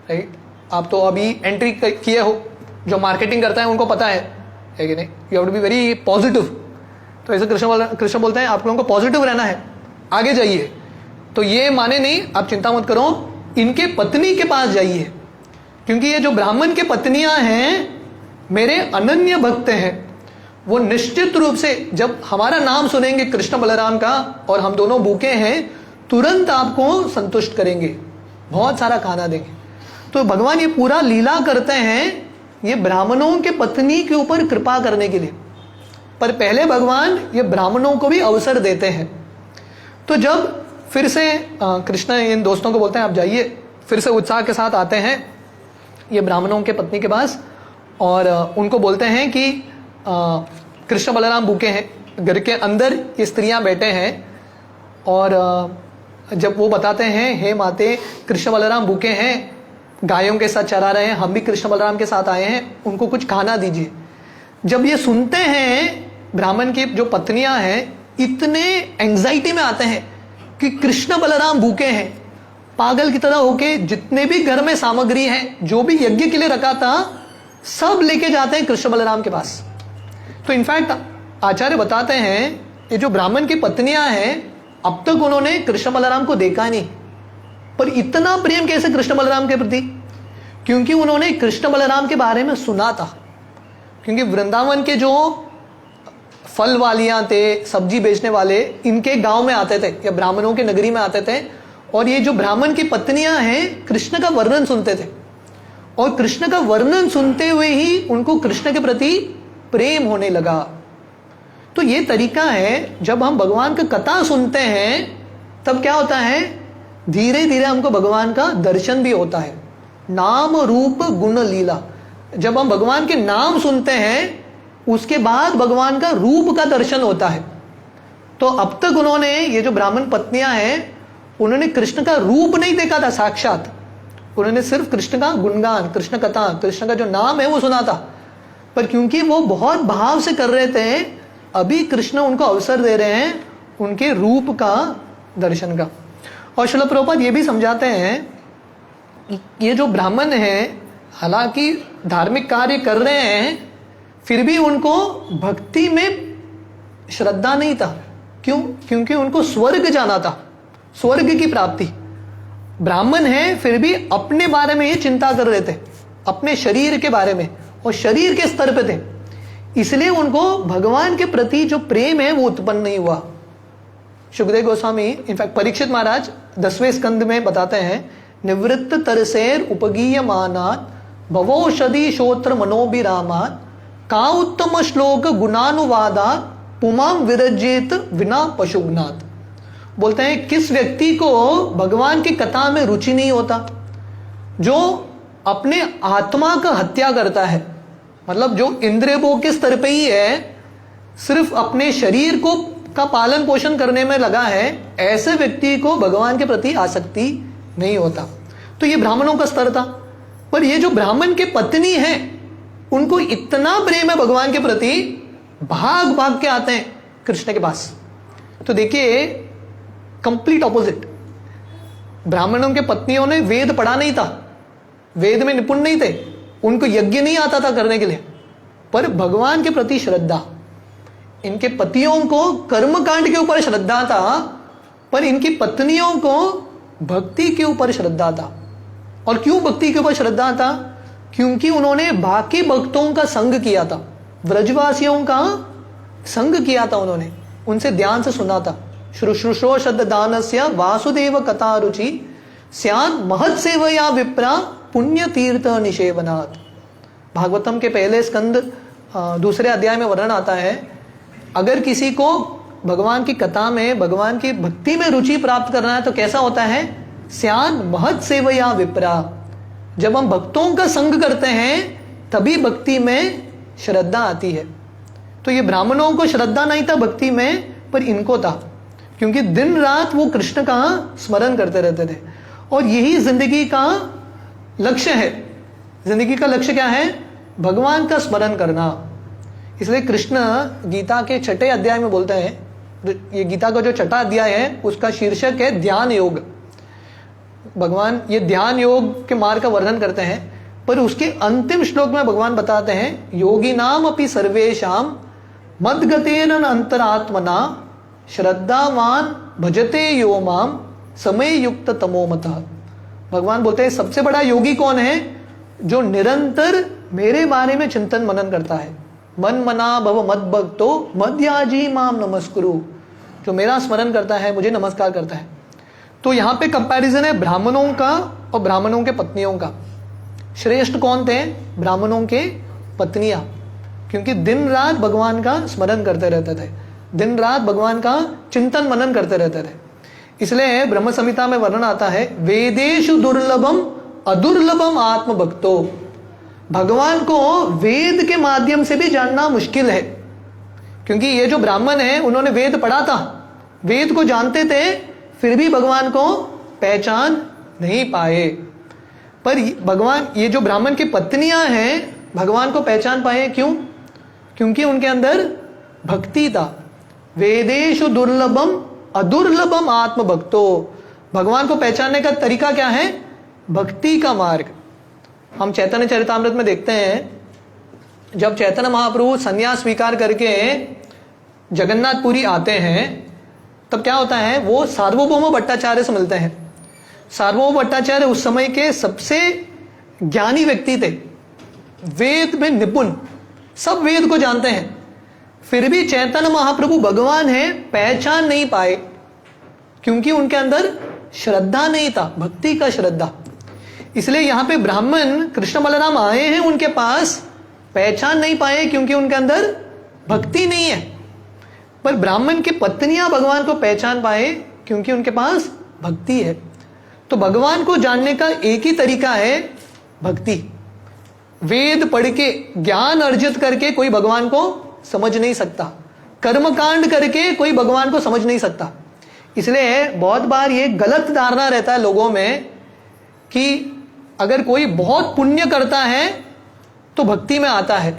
[SPEAKER 1] राइट। आप तो अभी एंट्री किए हो, जो मार्केटिंग करता है उनको पता है कि नहीं, you have to be very positive. तो ऐसे कृष्ण बोलते हैं आप लोगों को पॉजिटिव रहना है, आगे जाइए। तो ये माने नहीं, आप चिंता मत करो, इनके पत्नी के पास जाइए, क्योंकि ये जो ब्राह्मण के पत्नियां हैं मेरे अनन्य भक्त हैं। वो निश्चित रूप से जब हमारा नाम सुनेंगे कृष्ण बलराम का, और हम दोनों भूखे हैं, तुरंत आपको संतुष्ट करेंगे, बहुत सारा खाना देंगे। तो भगवान ये पूरा लीला करते हैं ये ब्राह्मणों के पत्नी के ऊपर कृपा करने के लिए, पर पहले भगवान ये ब्राह्मणों को भी अवसर देते हैं। तो जब फिर से कृष्ण इन दोस्तों को बोलते हैं आप जाइए, फिर से उत्साह के साथ आते हैं ये ब्राह्मणों के पत्नी के पास, और उनको बोलते हैं कि कृष्ण बलराम भूखे हैं, घर के अंदर ये स्त्रियां बैठे हैं। और जब वो बताते हैं हे माते कृष्ण बलराम भूखे हैं, गायों के साथ चरा रहे हैं, हम भी कृष्ण बलराम के साथ आए हैं, उनको कुछ खाना दीजिए। जब ये सुनते हैं ब्राह्मण की जो पत्नियां हैं, इतने एंजाइटी में आते हैं कि कृष्ण बलराम भूखे हैं, पागल की तरह होके जितने भी घर में सामग्री है, जो भी यज्ञ के लिए रखा था, सब लेके जाते हैं कृष्ण बलराम के पास। तो इनफैक्ट आचार्य बताते हैं ये जो ब्राह्मण की पत्नियां हैं, अब तक उन्होंने कृष्ण बलराम को देखा नहीं, पर इतना प्रेम कैसे कृष्ण बलराम के प्रति, क्योंकि उन्होंने कृष्ण बलराम के बारे में सुना था। क्योंकि वृंदावन के जो फल वालियां थे, सब्जी बेचने वाले, इनके गांव में आते थे या ब्राह्मणों के नगरी में आते थे, और ये जो ब्राह्मण की पत्नियां हैं कृष्ण का वर्णन सुनते थे, और कृष्ण का वर्णन सुनते हुए ही उनको कृष्ण के प्रति प्रेम होने लगा। तो ये तरीका है, जब हम भगवान का कथा सुनते हैं तब क्या होता है, धीरे धीरे हमको भगवान का दर्शन भी होता है। नाम रूप गुण लीला, जब हम भगवान के नाम सुनते हैं उसके बाद भगवान का रूप का दर्शन होता है। तो अब तक उन्होंने, ये जो ब्राह्मण पत्नियां हैं, उन्होंने कृष्ण का रूप नहीं देखा था साक्षात, उन्होंने सिर्फ कृष्ण का गुणगान, कृष्ण कथा, कृष्ण का जो नाम है वो सुना था। पर क्योंकि वो बहुत भाव से कर रहे थे, अभी कृष्ण उनको अवसर दे रहे हैं उनके रूप का दर्शन का। और श्रील प्रभुपाद ये भी समझाते हैं ये जो ब्राह्मण हैं, हालांकि धार्मिक कार्य कर रहे हैं, फिर भी उनको भक्ति में श्रद्धा नहीं था। क्यों? क्योंकि उनको स्वर्ग जाना था, स्वर्ग की प्राप्ति। ब्राह्मण है फिर भी अपने बारे में ये चिंता कर रहे थे, अपने शरीर के बारे में, और शरीर के स्तर पे थे, इसलिए उनको भगवान के प्रति जो प्रेम है वो उत्पन्न नहीं हुआ। सुखदेव गोस्वामी, इनफैक्ट परीक्षित महाराज 10वें स्कंद में बताते हैं, निवृत्त तरसेर उपगीयमानात् भवौषधि श्रोत्र मनोभिरामात् का उत्तम श्लोक गुणानुवादात् पुमाम विरजेत विना पशुघ्नात्। बोलते हैं किस व्यक्ति को भगवान की कथा में रुचि नहीं होता, जो अपने आत्मा का हत्या करता है, मतलब जो इंद्रिय भोग के स्तर पे ही है, सिर्फ अपने शरीर को का पालन पोषण करने में लगा है, ऐसे व्यक्ति को भगवान के प्रति आसक्ति नहीं होता। तो ये ब्राह्मणों का स्तर था। पर ये जो ब्राह्मण के पत्नी है उनको इतना प्रेम है भगवान के प्रति, भाग भाग के आते हैं कृष्ण के पास। तो देखिए कंप्लीट ऑपोजिट। ब्राह्मणों के पत्नियों ने वेद पढ़ा नहीं था, वेद में निपुण नहीं थे, उनको यज्ञ नहीं आता था करने के लिए, पर भगवान के प्रति श्रद्धा। इनके पतियों को कर्मकांड के ऊपर श्रद्धा था, पर इनकी पत्नियों को भक्ति के ऊपर श्रद्धा था। और क्यों भक्ति के ऊपर श्रद्धा था? क्योंकि उन्होंने बाकी भक्तों का संग किया था, ब्रजवासियों का संग किया था, उन्होंने उनसे ध्यान से सुना था। शुश्रूषो शब्द दानस्य वासुदेव कथा रुचि स्यान महत सेवया विप्रा पुण्य तीर्थ निषेवनात्। भागवतम के पहले स्कंद दूसरे अध्याय में वर्णन आता है, अगर किसी को भगवान की कथा में, भगवान की भक्ति में रुचि प्राप्त करना है तो कैसा होता है? स्यान महत सेवया विप्रा। जब हम भक्तों का संग करते हैं तभी भक्ति में श्रद्धा आती है। तो ये ब्राह्मणों को श्रद्धा नहीं था भक्ति में, पर इनको था, क्योंकि दिन रात वो कृष्ण का स्मरण करते रहते थे। और यही जिंदगी का लक्ष्य है। जिंदगी का लक्ष्य क्या है? भगवान का स्मरण करना। इसलिए कृष्ण गीता के 6 अध्याय में बोलते हैं, ये गीता का जो 6 अध्याय है उसका शीर्षक है ध्यान योग। भगवान ये ध्यान योग के मार्ग का वर्णन करते हैं, पर उसके अंतिम श्लोक में भगवान बताते हैं, योगी नाम अपि सर्वेशाम मद्गतेन अंतरात्मना श्रद्धावान भजते यो माम समय युक्त तमोमतः। भगवान बोलते हैं सबसे बड़ा योगी कौन है? जो निरंतर मेरे बारे में चिंतन मनन करता है। मन मना भव मद भक्तो मध्याजी माम नमस्कुरु। जो मेरा स्मरण करता है, मुझे नमस्कार करता है। तो यहां पे कंपैरिजन है ब्राह्मणों का और ब्राह्मणों के पत्नियों का। श्रेष्ठ कौन थे? ब्राह्मणों के पत्नियां, क्योंकि दिन रात भगवान का स्मरण करते रहते थे, दिन रात भगवान का चिंतन मनन करते रहते थे। इसलिए ब्रह्म संहिता में वर्णन आता है, वेदेषु दुर्लभम अदुर्लभम आत्मभक्तो। भगवान को वेद के माध्यम से भी जानना मुश्किल है, क्योंकि ये जो ब्राह्मण है उन्होंने वेद पढ़ा था, वेद को जानते थे, फिर भी भगवान को पहचान नहीं पाए। पर भगवान, ये जो ब्राह्मण की पत्नियां हैं, भगवान को पहचान पाए। क्यों? क्योंकि उनके अंदर भक्ति था। वेदेषु दुर्लभम अदुर्लभम आत्मभक्तो। भगवान को पहचानने का तरीका क्या है? भक्ति का मार्ग। हम चैतन्य चरितामृत में देखते हैं, जब चैतन्य महाप्रभु संन्यास स्वीकार करके जगन्नाथपुरी आते हैं, तब क्या होता है? वो सार्वभौम भट्टाचार्य से मिलते हैं। सार्वभौम भट्टाचार्य उस समय के सबसे ज्ञानी व्यक्ति थे, वेद में निपुण, सब वेद को जानते हैं। फिर भी चैतन्य महाप्रभु भगवान है पहचान नहीं पाए, क्योंकि उनके अंदर श्रद्धा नहीं था, भक्ति का श्रद्धा। इसलिए यहां पे ब्राह्मण कृष्ण बलराम आए हैं उनके पास, पहचान नहीं पाए क्योंकि उनके अंदर भक्ति नहीं है। पर ब्राह्मण की पत्नियां भगवान को पहचान पाए क्योंकि उनके पास भक्ति है। तो भगवान को जानने का एक ही तरीका है भक्ति। वेद पढ़ के, ज्ञान अर्जित करके कोई भगवान को समझ नहीं सकता, कर्मकांड करके कोई भगवान को समझ नहीं सकता। इसलिए बहुत बार ये गलत धारणा रहता है लोगों में कि अगर कोई बहुत पुण्य करता है तो भक्ति में आता है।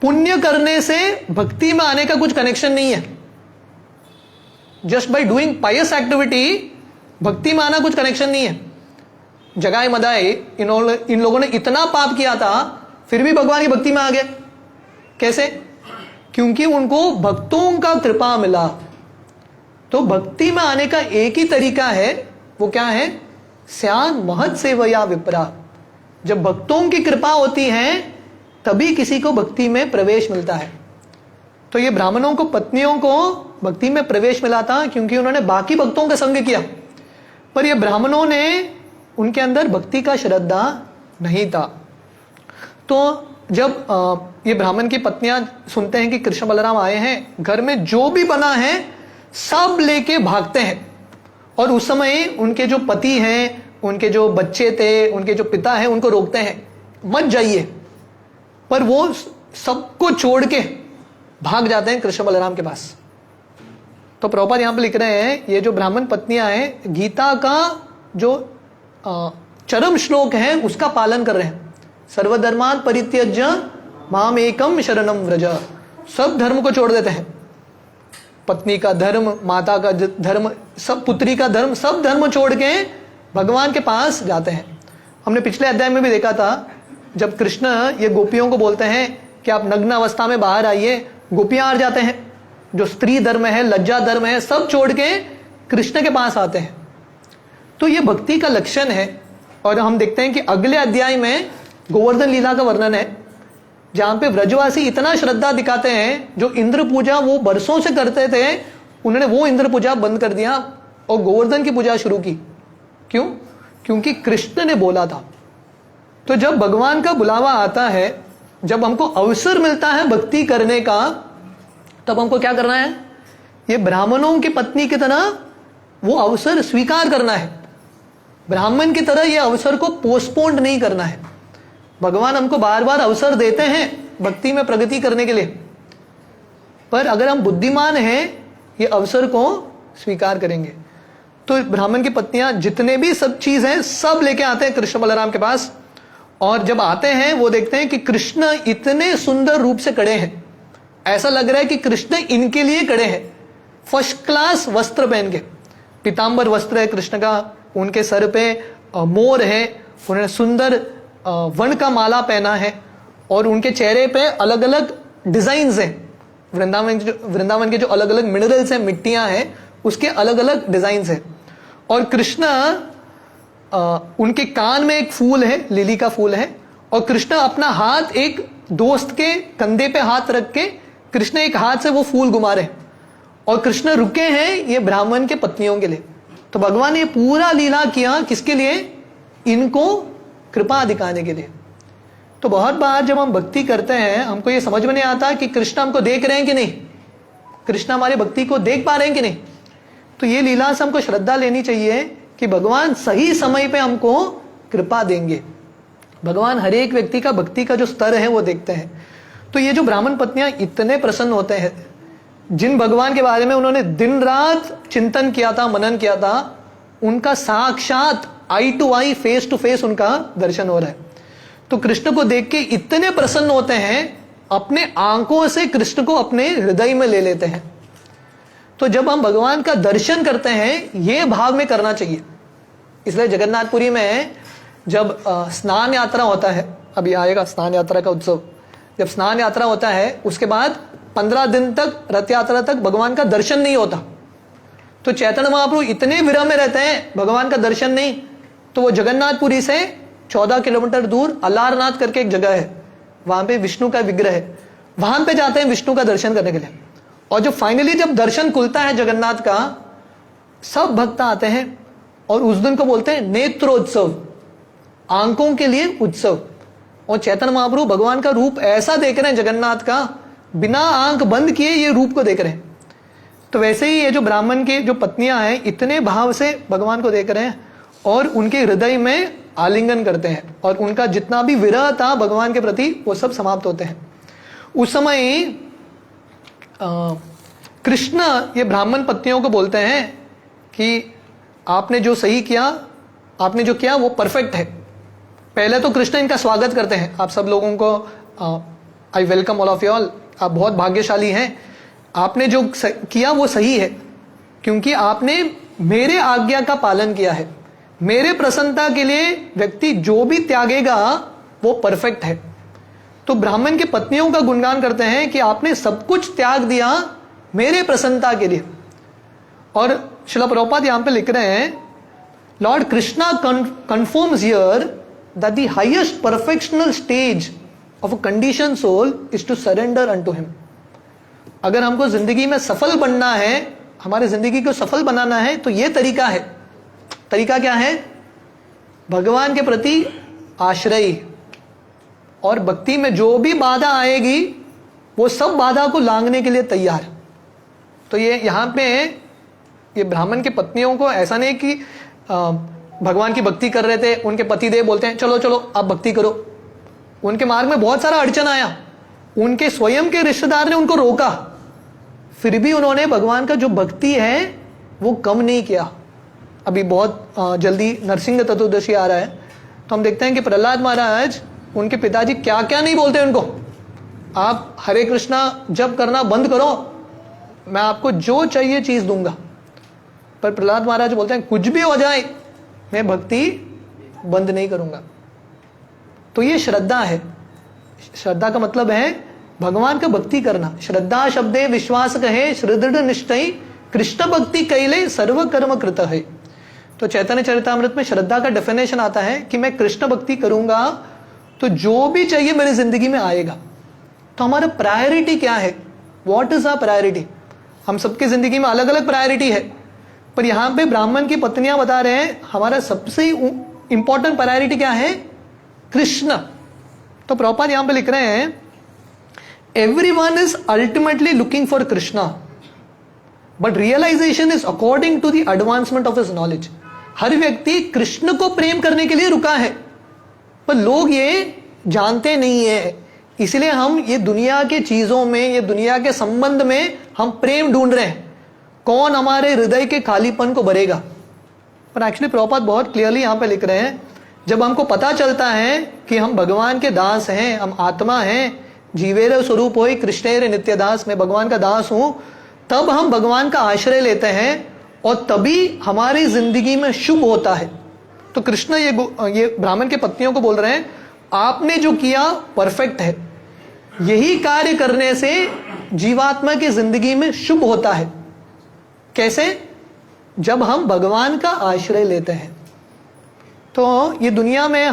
[SPEAKER 1] पुण्य करने से भक्ति में आने का कुछ कनेक्शन नहीं है। Just by doing pious activity भक्ति में आना कुछ कनेक्शन नहीं है। जगाई मदाई इन लोगों ने इतना पाप किया था, फिर भी भगवान की भक्ति में आ गए। कैसे? क्योंकि उनको भक्तों का कृपा मिला। तो भक्ति में आने का एक ही तरीका है, वो क्या है? स्यान महत सेवया विप्रा। जब भक्तों की कृपा होती है तभी किसी को भक्ति में प्रवेश मिलता है। तो ये ब्राह्मणों को, पत्नियों को भक्ति में प्रवेश मिला था क्योंकि उन्होंने बाकी भक्तों का संग किया, पर ये ब्राह्मणों ने, उनके अंदर भक्ति का श्रद्धा नहीं था। तो जब ये ब्राह्मण की पत्नियां सुनते हैं कि कृष्ण बलराम आए हैं, घर में जो भी बना है सब लेके भागते हैं। और उस समय उनके जो पति हैं, उनके जो बच्चे थे, उनके जो पिता हैं, उनको रोकते हैं, मत जाइए। पर वो सबको छोड़ के भाग जाते हैं कृष्ण बलराम के पास। तो प्रभुपाद यहां पे लिख रहे हैं, ये जो ब्राह्मण पत्नियां हैं, गीता का जो चरम श्लोक है उसका पालन कर रहे हैं। सर्वधर्मान परित्यज्य माम एकम शरणम व्रज। सब धर्म को छोड़ देते हैं, पत्नी का धर्म, माता का धर्म, सब पुत्री का धर्म, सब धर्म छोड़ के भगवान के पास जाते हैं। हमने पिछले अध्याय में भी देखा था जब कृष्ण ये गोपियों को बोलते हैं कि आप नग्न अवस्था में बाहर आइए, गोपियां आ जाते हैं। जो स्त्री धर्म है, लज्जा धर्म है, सब छोड़ के कृष्ण के पास आते हैं। तो ये भक्ति का लक्षण है। और हम देखते हैं कि अगले अध्याय में गोवर्धन लीला का वर्णन है, जहां पे व्रजवासी इतना श्रद्धा दिखाते हैं, जो इंद्र पूजा वो बरसों से करते थे, उन्होंने वो इंद्र पूजा बंद कर दिया और गोवर्धन की पूजा शुरू की। क्यों? क्योंकि कृष्ण ने बोला था। तो जब भगवान का बुलावा आता है, जब हमको अवसर मिलता है भक्ति करने का, तब हमको क्या करना है? ये ब्राह्मणों की पत्नी की तरह वो अवसर स्वीकार करना है। ब्राह्मण की तरह ये अवसर को पोस्टपोन्ड नहीं करना है। भगवान हमको बार बार अवसर देते हैं भक्ति में प्रगति करने के लिए, पर अगर हम बुद्धिमान हैं ये अवसर को स्वीकार करेंगे। तो ब्राह्मण की पत्नियां जितने भी सब चीज हैं सब लेके आते हैं कृष्ण बलराम के पास, और जब आते हैं वो देखते हैं कि कृष्ण इतने सुंदर रूप से खड़े हैं, ऐसा लग रहा है कि कृष्ण इनके लिए खड़े हैं। फर्स्ट क्लास वस्त्र पहन के, पीतांबर वस्त्र है कृष्ण का, उनके सर पे मोर है, उन्होंने सुंदर वन का माला पहना है, और उनके चेहरे पे अलग अलग डिजाइन्स हैं। वृंदावन के जो अलग अलग मिनरल्स हैं, मिट्टियां हैं, उसके अलग अलग डिजाइन्स हैं। और कृष्ण उनके कान में एक फूल है, लिली का फूल है, और कृष्ण अपना हाथ एक दोस्त के कंधे पे हाथ रख के कृष्ण एक हाथ से वो फूल घुमा रहे हैं, और कृष्ण रुके हैं ये ब्राह्मण के पत्नियों के लिए। तो भगवान ने पूरा लीला किया किसके लिए? इनको कृपा दिखाने के लिए। तो बहुत बार जब हम भक्ति करते हैं हमको ये समझ में नहीं आता कि कृष्ण हमको देख रहे हैं कि नहीं, कृष्ण हमारी भक्ति को देख पा रहे हैं कि नहीं। तो ये लीला से हमको श्रद्धा लेनी चाहिए कि भगवान सही समय पे हमको कृपा देंगे। भगवान हर एक व्यक्ति का भक्ति का जो स्तर है वो देखते हैं। तो ये जो ब्राह्मण पत्नियां इतने प्रसन्न होते हैं, जिन भगवान के बारे में उन्होंने दिन रात चिंतन किया था, मनन किया था, उनका साक्षात eye to eye, face to face उनका दर्शन हो रहा है। तो कृष्ण को देख के इतने प्रसन्न होते हैं, अपने आंखों से कृष्ण को अपने हृदय में ले लेते हैं। तो जब हम भगवान का दर्शन करते हैं ये भाव में करना चाहिए। इसलिए जगन्नाथपुरी में जब स्नान यात्रा होता है, अभी आएगा स्नान यात्रा का उत्सव, जब स्नान यात्रा होता है उसके बाद 15 दिन तक, रथ यात्रा तक भगवान का दर्शन नहीं होता। तो चैतन्य महाप्रभु इतने विरह में रहते हैं, भगवान का दर्शन नहीं। तो वो जगन्नाथपुरी से 14 किलोमीटर दूर अलारनाथ करके एक जगह है, वहां पे विष्णु का विग्रह है, वहां पे जाते हैं विष्णु का दर्शन करने के लिए। और जो फाइनली जब दर्शन खुलता है जगन्नाथ का, सब भक्त आते हैं और उस दिन को बोलते हैं नेत्रोत्सव, आंखों के लिए उत्सव। और चैतन्य महाप्रभु भगवान का रूप ऐसा देख रहे हैं जगन्नाथ का, बिना आंख बंद किए ये रूप को देख रहे हैं। तो वैसे ही ये जो ब्राह्मण के जो पत्नियां हैं इतने भाव से भगवान को देख रहे हैं और उनके हृदय में आलिंगन करते हैं, और उनका जितना भी विरह था भगवान के प्रति वो सब समाप्त होते हैं। उस समय कृष्ण ये ब्राह्मण पत्नियों को बोलते हैं कि आपने जो सही किया, आपने जो किया वो परफेक्ट है। पहले तो कृष्ण इनका स्वागत करते हैं, आप सब लोगों को I welcome all of you all, आप बहुत भाग्यशाली हैं, आपने जो किया वो सही है, क्योंकि आपने मेरे आज्ञा का पालन किया है। मेरे प्रसन्नता के लिए व्यक्ति जो भी त्यागेगा वो परफेक्ट है। तो ब्राह्मण के पत्नियों का गुणगान करते हैं कि आपने सब कुछ त्याग दिया मेरे प्रसन्नता के लिए। और श्रील प्रभुपाद यहां पे लिख रहे हैं, Lord Krishna confirms here that the highest perfectional stage of a conditioned soul is to surrender unto him. अगर हमको जिंदगी में सफल बनना है, हमारी जिंदगी को सफल बनाना है, तो ये तरीका है। तरीका क्या है? भगवान के प्रति आश्रय, और भक्ति में जो भी बाधा आएगी वो सब बाधा को लांघने के लिए तैयार। तो ये यहाँ पे ये ब्राह्मण के पत्नियों को ऐसा नहीं कि भगवान की भक्ति कर रहे थे, उनके पतिदेव बोलते हैं चलो चलो आप भक्ति करो। उनके मार्ग में बहुत सारा अड़चन आया, उनके स्वयं के रिश्तेदार ने उनको रोका, फिर भी उन्होंने भगवान का जो भक्ति है वो कम नहीं किया। अभी बहुत जल्दी नरसिंह चतुर्दशी आ रहा है, तो हम देखते हैं कि प्रहलाद महाराज, उनके पिताजी क्या क्या नहीं बोलते उनको, आप हरे कृष्णा जप करना बंद करो, मैं आपको जो चाहिए चीज दूंगा। पर प्रहलाद महाराज बोलते हैं कुछ भी हो जाए मैं भक्ति बंद नहीं करूंगा। तो ये श्रद्धा है। श्रद्धा का मतलब है भगवान का भक्ति करना। श्रद्धा शब्दे विश्वास कहे श्रदृढ़ निष्ठई कृष्ण भक्ति कैले सर्व कर्म कृत है। तो चैतन्य चरितामृत में श्रद्धा का डेफिनेशन आता है कि मैं कृष्ण भक्ति करूंगा तो जो भी चाहिए मेरी जिंदगी में आएगा। तो हमारा प्रायोरिटी क्या है? What is our priority? हम सबकी जिंदगी में अलग अलग प्रायोरिटी है, पर यहां पे ब्राह्मण की पत्नियां बता रहे हैं हमारा सबसे इंपॉर्टेंट प्रायोरिटी क्या है? कृष्ण। तो प्रभुपाद यहां पे लिख रहे हैं everyone is ultimately looking for Krishna but realization is according to the advancement of his knowledge. हर व्यक्ति कृष्ण को प्रेम करने के लिए रुका है, पर लोग ये जानते नहीं है, इसलिए हम ये दुनिया के चीजों में, ये दुनिया के संबंध में हम प्रेम ढूंढ रहे हैं, कौन हमारे हृदय के खालीपन को भरेगा। पर एक्चुअली प्रभुपाद बहुत क्लियरली यहां पे लिख रहे हैं जब हमको पता चलता है कि हम भगवान के दास हैं, हम आत्मा हैं, जीवेर स्वरूप होई कृष्णेर नित्य दास, मैं भगवान का दास हूं, तब हम भगवान का आश्रय लेते हैं और तभी हमारी जिंदगी में शुभ होता है। तो कृष्ण ये ब्राह्मण के पत्नियों को बोल रहे हैं आपने जो किया परफेक्ट है, यही कार्य करने से जीवात्मा की जिंदगी में शुभ होता है। कैसे? जब हम भगवान का आश्रय लेते हैं। तो ये दुनिया में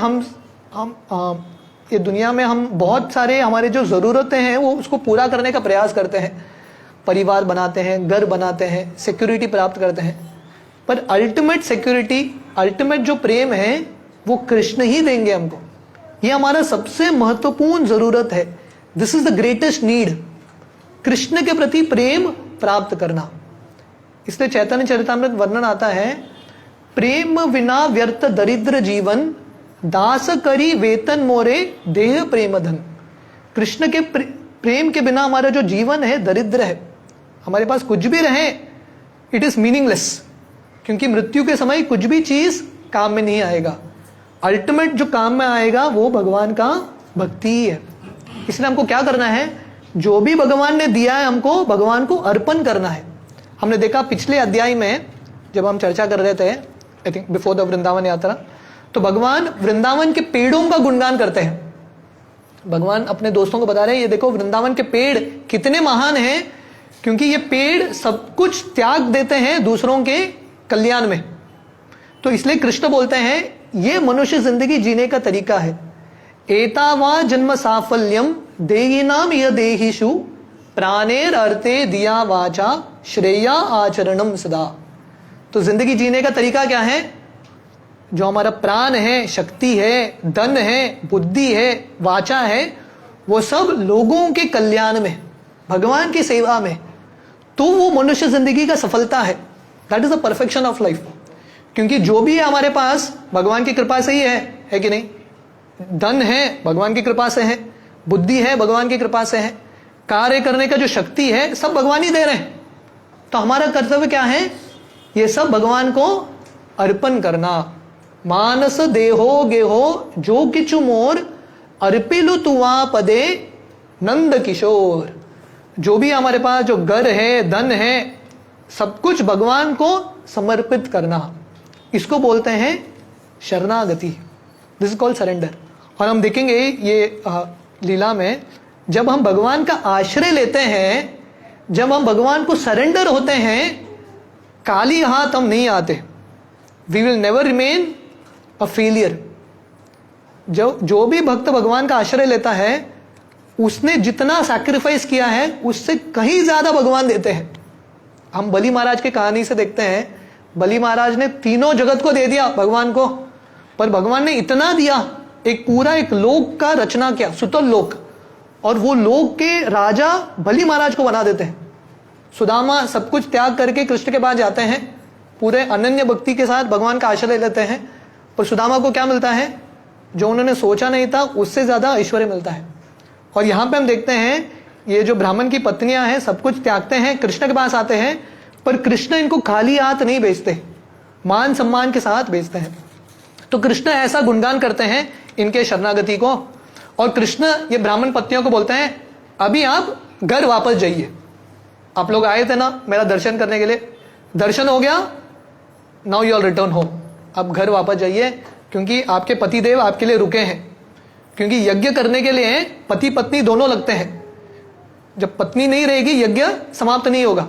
[SPEAKER 1] हम बहुत सारे हमारे जो जरूरतें हैं वो उसको पूरा करने का प्रयास करते हैं, परिवार बनाते हैं, घर बनाते हैं, सिक्योरिटी प्राप्त करते हैं, पर अल्टीमेट सिक्योरिटी, अल्टीमेट जो प्रेम है वो कृष्ण ही देंगे हमको। ये हमारा सबसे महत्वपूर्ण जरूरत है। This is the greatest need, Krishna के प्रति प्रेम प्राप्त करना। इसलिए चैतन्य चरितामृत वर्णन आता है प्रेम विना व्यर्थ दरिद्र जीवन, दास करी वेतन मोरे देह प्रेम धन। कृष्ण के प्रेम के बिना हमारा जो जीवन है दरिद्र है, हमारे पास कुछ भी रहे इट इज मीनिंगलेस, क्योंकि मृत्यु के समय कुछ भी चीज काम में नहीं आएगा। अल्टीमेट जो काम में आएगा वो भगवान का भक्ति ही है। इसलिए हमको क्या करना है? जो भी भगवान ने दिया है हमको भगवान को अर्पण करना है। हमने देखा पिछले अध्याय में जब हम चर्चा कर रहे थे, I think before the Vrindavan यात्रा, तो भगवान वृंदावन के पेड़ों का गुणगान करते हैं। भगवान अपने दोस्तों को बता रहे हैं ये देखो वृंदावन के पेड़ कितने महान हैं, क्योंकि ये पेड़ सब कुछ त्याग देते हैं दूसरों के कल्याण में। तो इसलिए कृष्ण बोलते हैं ये मनुष्य जिंदगी जीने का तरीका है। एतावा जन्म साफल्यम देहिनाम य देहिषु प्राणेर अर्थे दिया वाचा श्रेया आचरणम सदा। तो जिंदगी जीने का तरीका क्या है? जो हमारा प्राण है, शक्ति है, धन है, बुद्धि है, वाचा है, वो सब लोगों के कल्याण में, भगवान की सेवा में, तो वो मनुष्य जिंदगी का सफलता है। That is the perfection of life. क्योंकि जो भी है हमारे पास भगवान की कृपा से ही है कि नहीं? धन है भगवान की कृपा से है, बुद्धि है भगवान की कृपा से है, कार्य करने का जो शक्ति है सब भगवान ही दे रहे हैं। तो हमारा कर्तव्य क्या है? ये सब भगवान को अर्पण करना। मानस देहो गेहो जो किचु मोर अर्पिलु तुआ पदे नंद किशोर। जो भी हमारे पास जो घर है, धन है, सब कुछ भगवान को समर्पित करना, इसको बोलते हैं शरणागति। This is called surrender. और हम देखेंगे ये लीला में जब हम भगवान का आश्रय लेते हैं, जब हम भगवान को सरेंडर होते हैं, खाली हाथ हम नहीं आते। We will never remain a failure. जो भी भक्त भगवान का आश्रय लेता है उसने जितना सैक्रिफाइस किया है उससे कहीं ज्यादा भगवान देते हैं। हम बलि महाराज की कहानी से देखते हैं, बलि महाराज ने तीनों जगत को दे दिया भगवान को, पर भगवान ने इतना दिया, एक पूरा एक लोक का रचना किया, सुतल लोक, और वो लोक के राजा बलि महाराज को बना देते हैं। सुदामा सब कुछ त्याग करके कृष्ण के पास जाते हैं, पूरे अनन्य भक्ति के साथ भगवान का आश्रय लेते हैं, पर सुदामा को क्या मिलता है? जो उन्होंने सोचा नहीं था उससे ज्यादा ऐश्वर्य मिलता है। और यहां पे हम देखते हैं ये जो ब्राह्मण की पत्नियां हैं सब कुछ त्यागते हैं, कृष्ण के पास आते हैं, पर कृष्ण इनको खाली हाथ नहीं भेजते, मान सम्मान के साथ भेजते हैं। तो कृष्ण ऐसा गुणगान करते हैं इनके शरणागति को, और कृष्ण ये ब्राह्मण पत्नियों को बोलते हैं अभी आप घर वापस जाइए, आप लोग आए थे ना मेरा दर्शन करने के लिए, दर्शन हो गया, now you all return home, आप घर वापस जाइए, क्योंकि आपके पतिदेव आपके लिए रुके हैं। क्योंकि यज्ञ करने के लिए पति पत्नी दोनों लगते हैं, जब पत्नी नहीं रहेगी यज्ञ समाप्त नहीं होगा।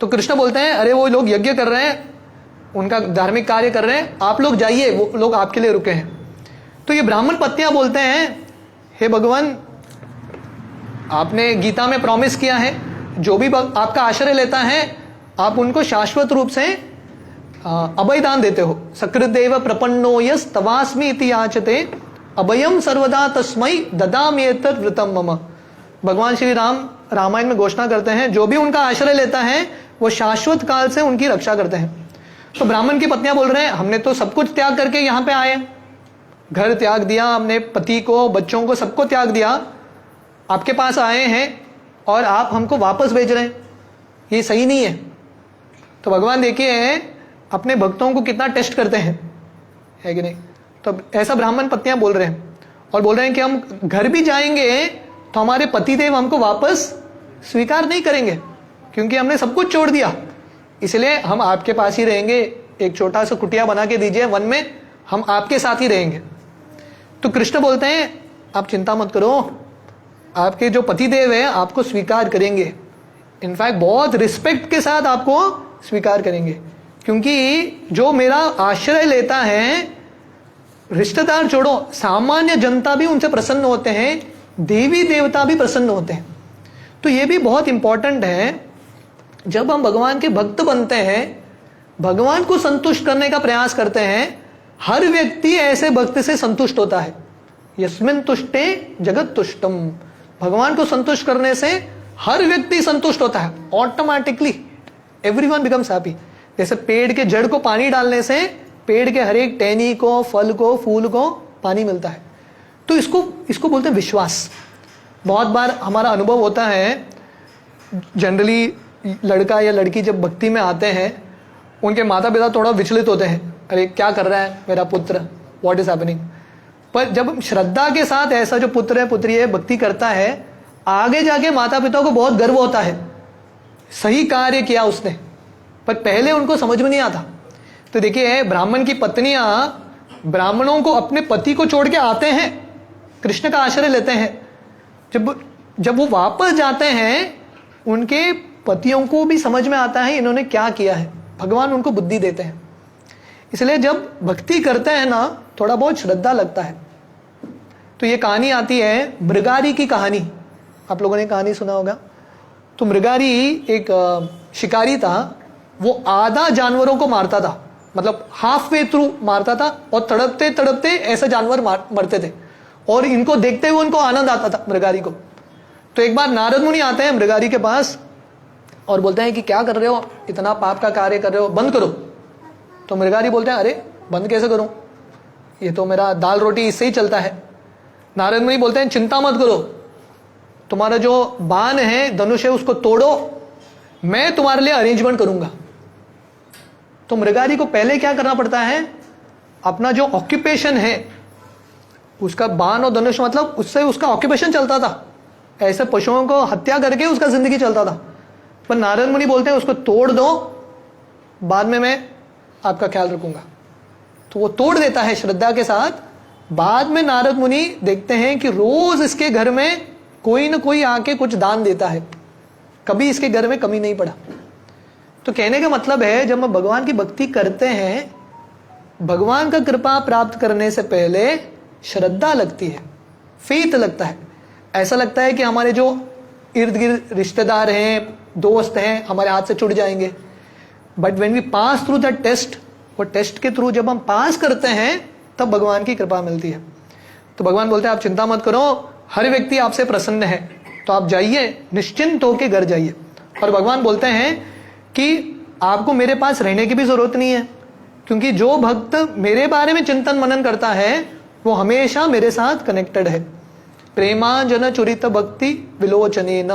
[SPEAKER 1] तो कृष्ण बोलते हैं अरे वो लोग यज्ञ कर रहे हैं, उनका धार्मिक कार्य कर रहे हैं, आप लोग जाइए, वो लोग आपके लिए रुके हैं। तो ये ब्राह्मण पत्नियां बोलते हैं हे भगवान, आपने गीता में प्रॉमिस किया है जो भी आपका आश्रय लेता है आप उनको शाश्वत रूप से अभय दान देते हो। सकृदेव प्रपन्नो यस तवास्मि इति याचते अभयम सर्वदा तस्मै ददाम्येतत् व्रतम मम। भगवान श्री राम रामायण में घोषणा करते हैं जो भी उनका आश्रय लेता है वो शाश्वत काल से उनकी रक्षा करते हैं। तो ब्राह्मण की पत्नियां बोल रहे हैं हमने तो सब कुछ त्याग करके यहाँ पे आए, घर त्याग दिया, हमने पति को बच्चों को सबको त्याग दिया, आपके पास आए हैं और आप हमको वापस भेज रहे हैं, ये सही नहीं है। तो भगवान देखिए अपने भक्तों को कितना टेस्ट करते हैं, है कि नहीं। तो ऐसा ब्राह्मण पत्नियां बोल रहे हैं और बोल रहे हैं कि हम घर भी जाएंगे तो हमारे पतिदेव हमको वापस स्वीकार नहीं करेंगे, क्योंकि हमने सब कुछ छोड़ दिया, इसलिए हम आपके पास ही रहेंगे, एक छोटा सा कुटिया बना के दीजिए वन में, हम आपके साथ ही रहेंगे। तो कृष्ण बोलते हैं आप चिंता मत करो, आपके जो पतिदेव है आपको स्वीकार करेंगे, इनफैक्ट बहुत रिस्पेक्ट के साथ आपको स्वीकार करेंगे, क्योंकि जो मेरा आश्रय लेता है, रिश्तेदार छोड़ो सामान्य जनता भी उनसे प्रसन्न होते हैं, देवी देवता भी प्रसन्न होते हैं। तो ये भी बहुत इंपॉर्टेंट है, जब हम भगवान के भक्त बनते हैं, भगवान को संतुष्ट करने का प्रयास करते हैं, हर व्यक्ति ऐसे भक्त से संतुष्ट होता है। यस्मिन् तुष्टे जगत तुष्टम, भगवान को संतुष्ट करने से हर व्यक्ति संतुष्ट होता है, ऑटोमेटिकली एवरीवन बिकम्स हैप्पी। जैसे पेड़ के जड़ को पानी डालने से पेड़ के हर एक टहनी को, फल को, फूल को पानी मिलता है। तो इसको बोलते हैं विश्वास। बहुत बार हमारा अनुभव होता है, जनरली लड़का या लड़की जब भक्ति में आते हैं उनके माता पिता थोड़ा विचलित होते हैं, अरे क्या कर रहा है मेरा पुत्र, व्हाट इज हैपनिंग। पर जब श्रद्धा के साथ ऐसा जो पुत्र है पुत्री है भक्ति करता है, आगे जाके माता पिता को बहुत गर्व होता है, सही कार्य किया उसने, पर पहले उनको समझ में नहीं आता। तो देखिए ब्राह्मण की पत्नियां ब्राह्मणों को अपने पति को छोड़ के आते हैं, कृष्ण का आश्रय लेते हैं, जब वो वापस जाते हैं उनके पतियों को भी समझ में आता है इन्होंने क्या किया है, भगवान उनको बुद्धि देते हैं। इसलिए जब भक्ति करते हैं ना थोड़ा बहुत श्रद्धा लगता है। तो ये कहानी आती है मृगारी की कहानी, आप लोगों ने कहानी सुना होगा। तो मृगारी एक शिकारी था, वो आधा जानवरों को मारता था, मतलब हाफ वे थ्रू मारता था, और तड़पते तड़पते ऐसे जानवर मरते थे, और इनको देखते हुए उनको आनंद आता था मृगारी को। तो एक बार नारद मुनि आते हैं मृगारी के पास और बोलते हैं कि क्या कर रहे हो, इतना पाप का कार्य कर रहे हो, बंद करो। तो मृगारी बोलते हैं अरे बंद कैसे करूं, ये तो मेरा दाल रोटी इससे ही चलता है। नारद मुनि बोलते हैं चिंता मत करो, तुम्हारा जो बाण है, धनुष है, उसको तोड़ो, मैं तुम्हारे लिए अरेंजमेंट करूंगा। तो मृगारी को पहले क्या करना पड़ता है, अपना जो ऑक्यूपेशन है, उसका बाण और धनुष मतलब उससे उसका ऑक्यूपेशन चलता था, ऐसे पशुओं को हत्या करके उसका जिंदगी चलता था। पर नारद मुनि बोलते हैं उसको तोड़ दो, बाद में मैं आपका ख्याल रखूंगा। तो वो तोड़ देता है श्रद्धा के साथ। बाद में नारद मुनि देखते हैं कि रोज इसके घर में कोई ना कोई आके कुछ दान देता है, कभी इसके घर में कमी नहीं पड़ा। तो कहने का मतलब है जब हम भगवान की भक्ति करते हैं, भगवान का कृपा प्राप्त करने से पहले श्रद्धा लगती है, फेथ लगता है। ऐसा लगता है कि हमारे जो इर्द गिर्द रिश्तेदार हैं, दोस्त हैं, हमारे हाथ से छूट जाएंगे। But when we pass through the test, वो टेस्ट के थ्रू जब हम पास करते हैं तब भगवान की कृपा मिलती है। तो भगवान बोलते हैं आप चिंता मत करो, हर व्यक्ति आपसे प्रसन्न है, तो आप जाइए, निश्चिंत होकर घर जाइए। और भगवान बोलते हैं कि आपको मेरे पास रहने की भी जरूरत नहीं है, क्योंकि जो भक्त मेरे बारे में चिंतन मनन करता है वो हमेशा मेरे साथ कनेक्टेड है। प्रेमांजन चुरित भक्ति विलोचनेन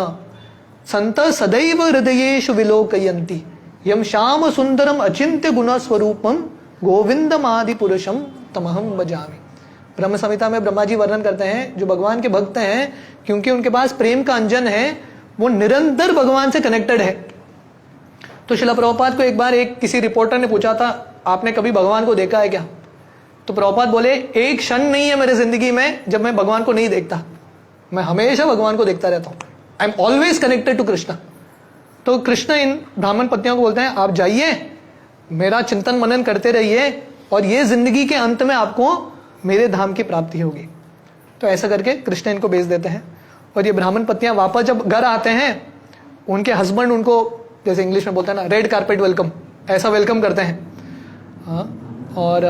[SPEAKER 1] संत सदैव हृदयेषु विलोकयन्ति यम श्याम सुंदरम अचिंत्य गुण स्वरूपम गोविंदमादि पुरुषम तमहम भजामि। ब्रह्म संहिता में ब्रह्मा जी वर्णन करते हैं जो भगवान के भक्त हैं, क्योंकि उनके पास प्रेम का अंजन है, वो निरंतर भगवान से कनेक्टेड है। तो श्रील प्रभुपाद को एक बार किसी रिपोर्टर ने पूछा था, आपने कभी भगवान को देखा है क्या? तो प्रभुपाद बोले, एक क्षण नहीं है मेरे जिंदगी में जब मैं भगवान को नहीं देखता, मैं हमेशा भगवान को देखता रहता हूं। I am always connected to Krishna. तो कृष्ण इन ब्राह्मण पत्नियों को बोलते हैं, आप जाइए, मेरा चिंतन मनन करते रहिए, और ये जिंदगी के अंत में आपको मेरे धाम की प्राप्ति होगी। तो ऐसा करके कृष्ण इनको भेज देते हैं। और ये ब्राह्मण पत्नियां वापस जब घर आते हैं, उनके हस्बैंड उनको, जैसे इंग्लिश में बोलते हैं ना, रेड कारपेट वेलकम, ऐसा वेलकम करते हैं। और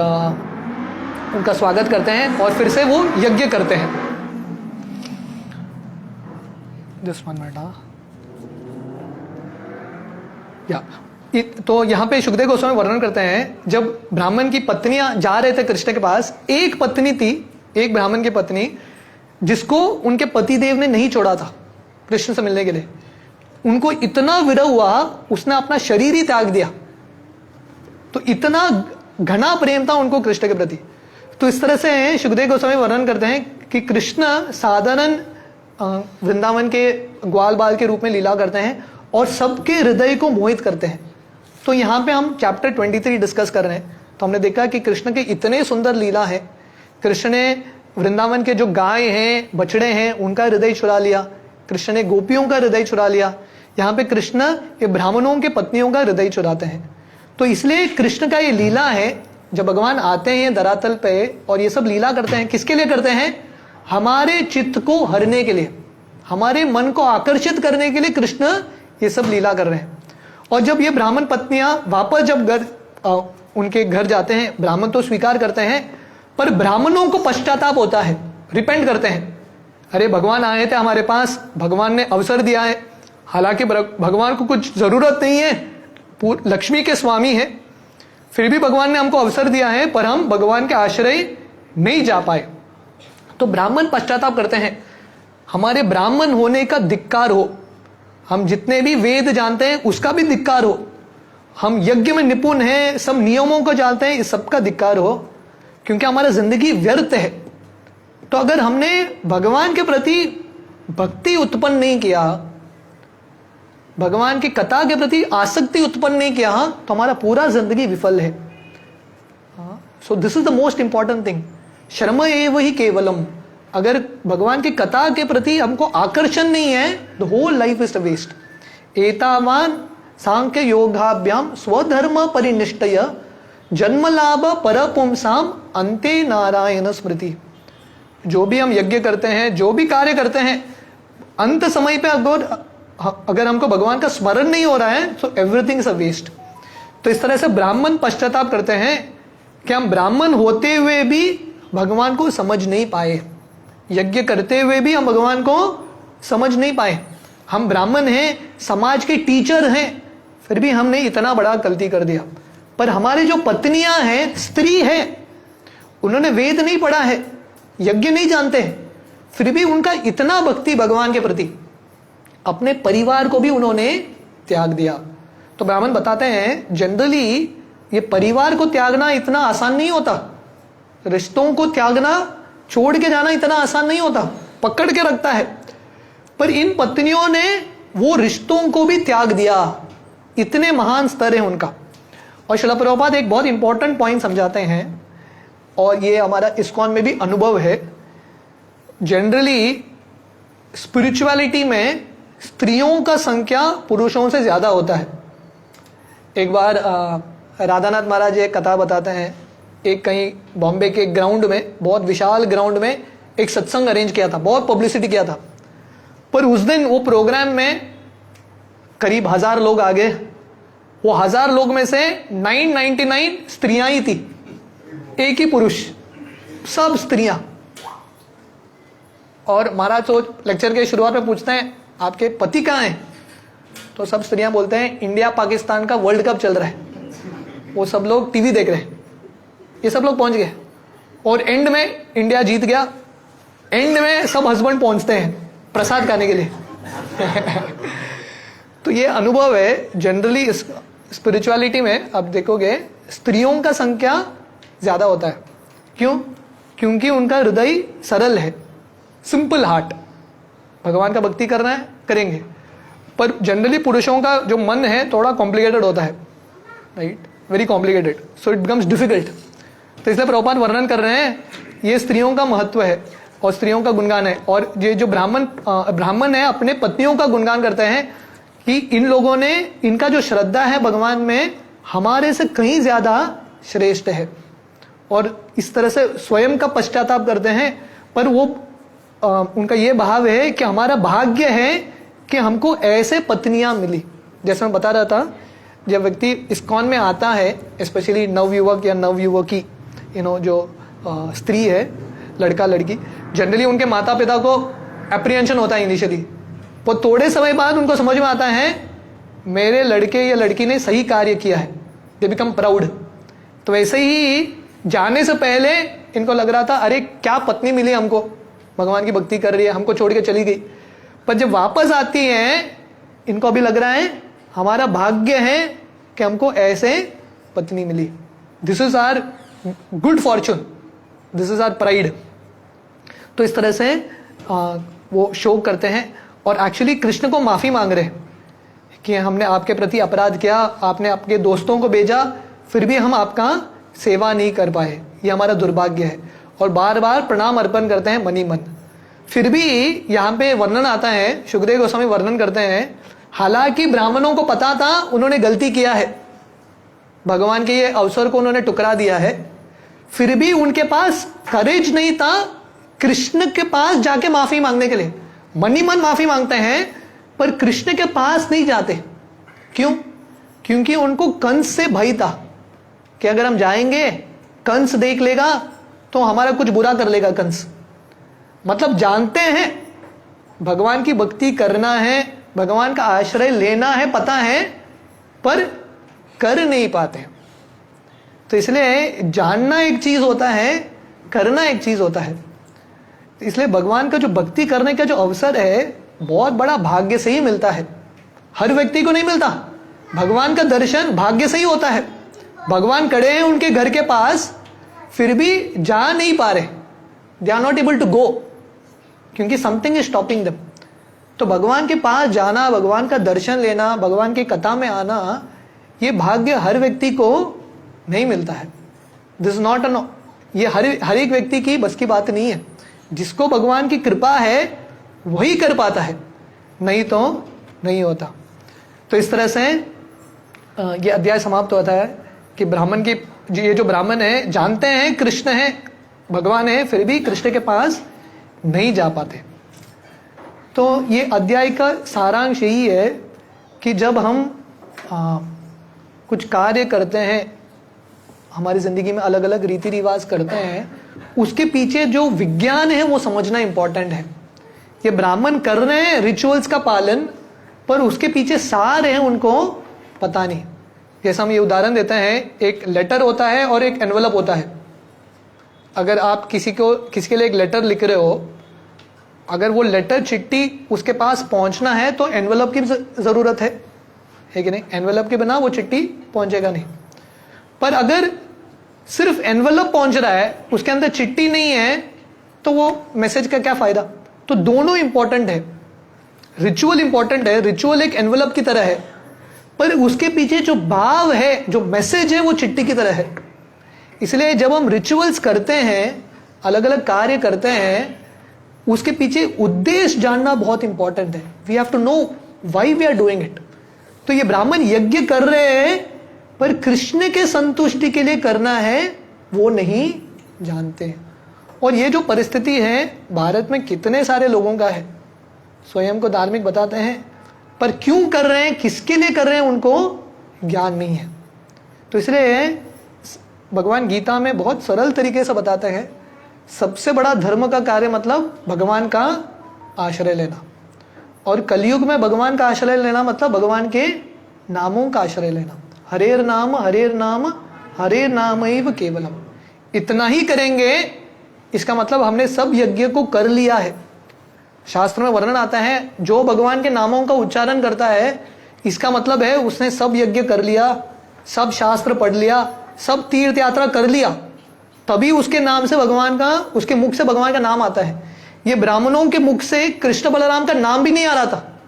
[SPEAKER 1] उनका स्वागत करते हैं और फिर से वो यज्ञ करते हैं। Just 1 minute. तो यहाँ पे सुखदेव गोस्वामी वर्णन करते हैं, जब ब्राह्मण की पत्नियां जा रहे थे कृष्ण के पास, एक पत्नी थी, एक ब्राह्मण की पत्नी, जिसको उनके पतिदेव ने नहीं छोड़ा था कृष्ण से मिलने के लिए। उनको इतना विरह हुआ, उसने अपना शरीर ही त्याग दिया। तो इतना घना प्रेम था उनको कृष्ण के प्रति। तो इस तरह से सुखदेव गोस्वामी वर्णन करते हैं कि कृष्ण साधारण वृंदावन के ग्वाल बाल के रूप में लीला करते हैं और सबके हृदय को मोहित करते हैं। तो यहाँ पे हम चैप्टर 23 डिस्कस कर रहे हैं। तो हमने देखा कि कृष्ण के इतने सुंदर लीला है। कृष्ण ने वृंदावन के जो गाय हैं, बछड़े हैं, उनका हृदय चुरा लिया। कृष्ण ने गोपियों का हृदय चुरा लिया। यहाँ पे कृष्ण ये ब्राह्मणों के पत्नियों का हृदय चुराते हैं। तो इसलिए कृष्ण का ये लीला है, जब भगवान आते हैं धरातल पे और ये सब लीला करते हैं, किसके लिए करते हैं? हमारे चित्त को हरने के लिए, हमारे मन को आकर्षित करने के लिए कृष्ण ये सब लीला कर रहे हैं। और जब ये ब्राह्मण पत्नियां वापस जब उनके घर जाते हैं, ब्राह्मण तो स्वीकार करते हैं, पर ब्राह्मणों को पश्चाताप होता है, रिपेंट करते हैं। अरे भगवान आए थे हमारे पास, भगवान ने अवसर दिया है, हालांकि भगवान को कुछ जरूरत नहीं है, लक्ष्मी के स्वामी है, फिर भी भगवान ने हमको अवसर दिया है, पर हम भगवान के आश्रय नहीं जा पाए। तो ब्राह्मण पश्चाताप करते हैं, हमारे ब्राह्मण होने का धिक्कार हो, हम जितने भी वेद जानते हैं उसका भी धिक्कार हो, हम यज्ञ में निपुण हैं, सब नियमों को जानते हैं, इस सबका धिक्कार हो, क्योंकि हमारा जिंदगी व्यर्थ है। तो अगर हमने भगवान के प्रति भक्ति उत्पन्न नहीं किया, भगवान की कथा के प्रति आसक्ति उत्पन्न नहीं किया, तो हमारा पूरा जिंदगी विफल है। सो this is the most important thing, शर्म एव ही केवलम। अगर भगवान की कथा के प्रति हमको आकर्षण नहीं है, the whole life is a waste. एतावान सांख्य योगाभ्याम स्वधर्म परिनिष्ठय जन्म लाभ परपुंसाम अंते नारायण स्मृति। जो भी हम यज्ञ करते हैं, जो भी कार्य करते हैं, अंत समय पे अगर हमको भगवान का स्मरण नहीं हो रहा है, तो एवरीथिंग इज अ वेस्ट। तो इस तरह से ब्राह्मण पश्चाताप करते हैं कि हम ब्राह्मण होते हुए भी भगवान को समझ नहीं पाए, यज्ञ करते हुए भी हम भगवान को समझ नहीं पाए। हम ब्राह्मण हैं, समाज के टीचर हैं, फिर भी हमने इतना बड़ा गलती कर दिया। पर हमारे जो पत्नियां हैं, स्त्री हैं, उन्होंने वेद नहीं पढ़ा है, यज्ञ नहीं जानते हैं, फिर भी उनका इतना भक्ति भगवान के प्रति, अपने परिवार को भी उन्होंने त्याग दिया। तो ब्राह्मण बताते हैं, जनरली ये परिवार को त्यागना इतना आसान नहीं होता, रिश्तों को त्यागना, छोड़ के जाना इतना आसान नहीं होता, पकड़ के रखता है। पर इन पत्नियों ने वो रिश्तों को भी त्याग दिया, इतने महान स्तर है उनका। और श्रील प्रभुपाद एक बहुत इंपॉर्टेंट पॉइंट समझाते हैं, और ये हमारा इस्कॉन में भी अनुभव है। जनरली स्पिरिचुअलिटी में स्त्रियों का संख्या पुरुषों से ज्यादा होता है। एक बार राधानाथ महाराज एक कथा बताते हैं, एक कहीं बॉम्बे के ग्राउंड में, बहुत विशाल ग्राउंड में एक सत्संग अरेंज किया था, बहुत पब्लिसिटी किया था, पर उस दिन वो प्रोग्राम में करीब 1000 लोग आ गए। वो 1000 लोग में से 999 स्त्रियां ही थी, एक ही पुरुष, सब स्त्रियां। और महाराज तो लेक्चर के शुरुआत में पूछते हैं, आपके पति कहाँ हैं? तो सब स्त्रियां बोलते हैं, इंडिया पाकिस्तान का वर्ल्ड कप चल रहा है, वो सब लोग टीवी देख रहे हैं। ये सब लोग पहुंच गए और एंड में इंडिया जीत गया। एंड में सब हस्बैंड पहुंचते हैं प्रसाद खाने के लिए। तो ये अनुभव है जनरली स्पिरिचुअलिटी में। आप देखोगे स्त्रियों का संख्या ज्यादा होता है, क्यों? क्योंकि उनका हृदय सरल है, सिंपल हार्ट। भगवान का भक्ति करना है, करेंगे। पर जनरली पुरुषों का जो मन है थोड़ा कॉम्प्लिकेटेड होता है, right, very complicated, so it becomes difficult. तो इसलिए प्रभुपाद वर्णन कर रहे हैं ये स्त्रियों का महत्व है और स्त्रियों का गुणगान है। और ये जो ब्राह्मण है अपने पत्नियों का गुणगान करते हैं कि इन लोगों ने, इनका जो श्रद्धा है भगवान में हमारे से कहीं ज्यादा श्रेष्ठ है, और इस तरह से स्वयं का पश्चाताप करते हैं। पर वो उनका ये भाव है कि हमारा भाग्य है कि हमको ऐसे पत्नियां मिली। जैसे मैं बता रहा था, जब व्यक्ति इस्कॉन में आता है, स्पेशली नवयुवक या नवयुवकी, जो स्त्री है, लड़का लड़की, जनरली उनके माता पिता को एप्रीहेंशन होता है इनिशियली। वो थोड़े समय बाद उनको समझ में आता है मेरे लड़के या लड़की ने सही कार्य किया है, दे बिकम प्राउड। तो वैसे ही जाने से पहले इनको लग रहा था अरे क्या पत्नी मिली हमको, भगवान की भक्ति कर रही है, हमको छोड़ के चली गई। पर जब वापस आती है इनको अभी लग रहा है हमारा भाग्य है कि हमको ऐसे पत्नी मिली, this is our good fortune, this is our pride. तो इस तरह से वो शोक करते हैं और एक्चुअली कृष्ण को माफी मांग रहे हैं कि हमने आपके प्रति अपराध किया, आपने आपके दोस्तों को भेजा, फिर भी हम आपका सेवा नहीं कर पाए, ये हमारा दुर्भाग्य है। और बार बार प्रणाम अर्पण करते हैं मनी मन। फिर भी यहाँ पे वर्णन आता है, सुखदेव गोस्वामी वर्णन करते हैं, हालांकि ब्राह्मणों को पता था उन्होंने गलती किया है, भगवान के ये अवसर को उन्होंने टुकरा दिया है, फिर भी उनके पास करेज नहीं था कृष्ण के पास जाके माफी मांगने के लिए। मनी मन माफी मांगते हैं पर कृष्ण के पास नहीं जाते। क्यों? क्योंकि उनको कंस से भय था कि अगर हम जाएंगे कंस देख लेगा तो हमारा कुछ बुरा कर लेगा कंस। मतलब जानते हैं भगवान की भक्ति करना है, भगवान का आश्रय लेना है, पता है, पर कर नहीं पाते। तो इसलिए जानना एक चीज होता है, करना एक चीज होता है। इसलिए भगवान का जो भक्ति करने का जो अवसर है बहुत बड़ा भाग्य से ही मिलता है, हर व्यक्ति को नहीं मिलता। भगवान का दर्शन भाग्य से ही होता है। भगवान खड़े हैं उनके घर के पास, फिर भी जा नहीं पा रहे, they are not able to go, क्योंकि समथिंग इज स्टॉपिंग देम। तो भगवान के पास जाना, भगवान का दर्शन लेना, भगवान की कथा में आना, ये भाग्य हर व्यक्ति को नहीं मिलता है। दिस नॉट अ नो, ये हर एक व्यक्ति की बस की बात नहीं है। जिसको भगवान की कृपा है वही कर पाता है, नहीं तो नहीं होता। तो इस तरह से ये अध्याय समाप्त होता है कि ब्राह्मण की, ये जो ब्राह्मण है जानते हैं कृष्ण है, भगवान है, फिर भी कृष्ण के पास नहीं जा पाते। तो ये अध्याय का सारांश यही है कि जब हम कुछ कार्य करते हैं, हमारी जिंदगी में अलग अलग रीति रिवाज करते हैं, उसके पीछे जो विज्ञान है वो समझना इंपॉर्टेंट है। ये ब्राह्मण कर रहे हैं रिचुअल्स का पालन, पर उसके पीछे सार है उनको पता नहीं। जैसा हम ये उदाहरण देते हैं, एक लेटर होता है और एक एनवलप होता है। अगर आप किसी के लिए एक लेटर लिख रहे हो, अगर वो लेटर चिट्ठी उसके पास पहुंचना है तो एनवलप की जरूरत है कि नहीं? एनवलप के बिना वो चिट्ठी पहुंचेगा नहीं। पर अगर सिर्फ एनवलप पहुंच रहा है, उसके अंदर चिट्ठी नहीं है, तो वो मैसेज का क्या फायदा? तो दोनों इंपॉर्टेंट है। रिचुअल इंपॉर्टेंट है, रिचुअल एक एनवलप की तरह है, पर उसके पीछे जो भाव है, जो मैसेज है, वो चिट्ठी की तरह है। इसलिए जब हम रिचुअल्स करते हैं, अलग अलग कार्य करते हैं, उसके पीछे उद्देश्य जानना बहुत इंपॉर्टेंट है। We have to know why we are doing it. तो ये ब्राह्मण यज्ञ कर रहे हैं, पर कृष्ण के संतुष्टि के लिए करना है वो नहीं जानते हैं। और ये जो परिस्थिति है भारत में कितने सारे लोगों का है, स्वयं को धार्मिक बताते हैं, पर क्यों कर रहे हैं, किसके लिए कर रहे हैं, उनको ज्ञान नहीं है। तो इसलिए भगवान गीता में बहुत सरल तरीके से बताते हैं, सबसे बड़ा धर्म का कार्य मतलब भगवान का आश्रय लेना। और कलयुग में भगवान का आश्रय लेना मतलब भगवान के नामों का आश्रय लेना। हरेर नाम हरेर नामैव केवलम। इतना ही करेंगे, इसका मतलब हमने सब यज्ञ को कर लिया है। शास्त्र में वर्णन आता है, जो भगवान के नामों का उच्चारण करता है, इसका मतलब है उसने सब यज्ञ कर लिया, सब शास्त्र पढ़ लिया, सब तीर्थ यात्रा कर लिया। तभी उसके नाम से भगवान का, उसके मुख से भगवान का नाम आता है। ये ब्राह्मणों के मुख से कृष्ण बलराम का नाम भी नहीं आ रहा था।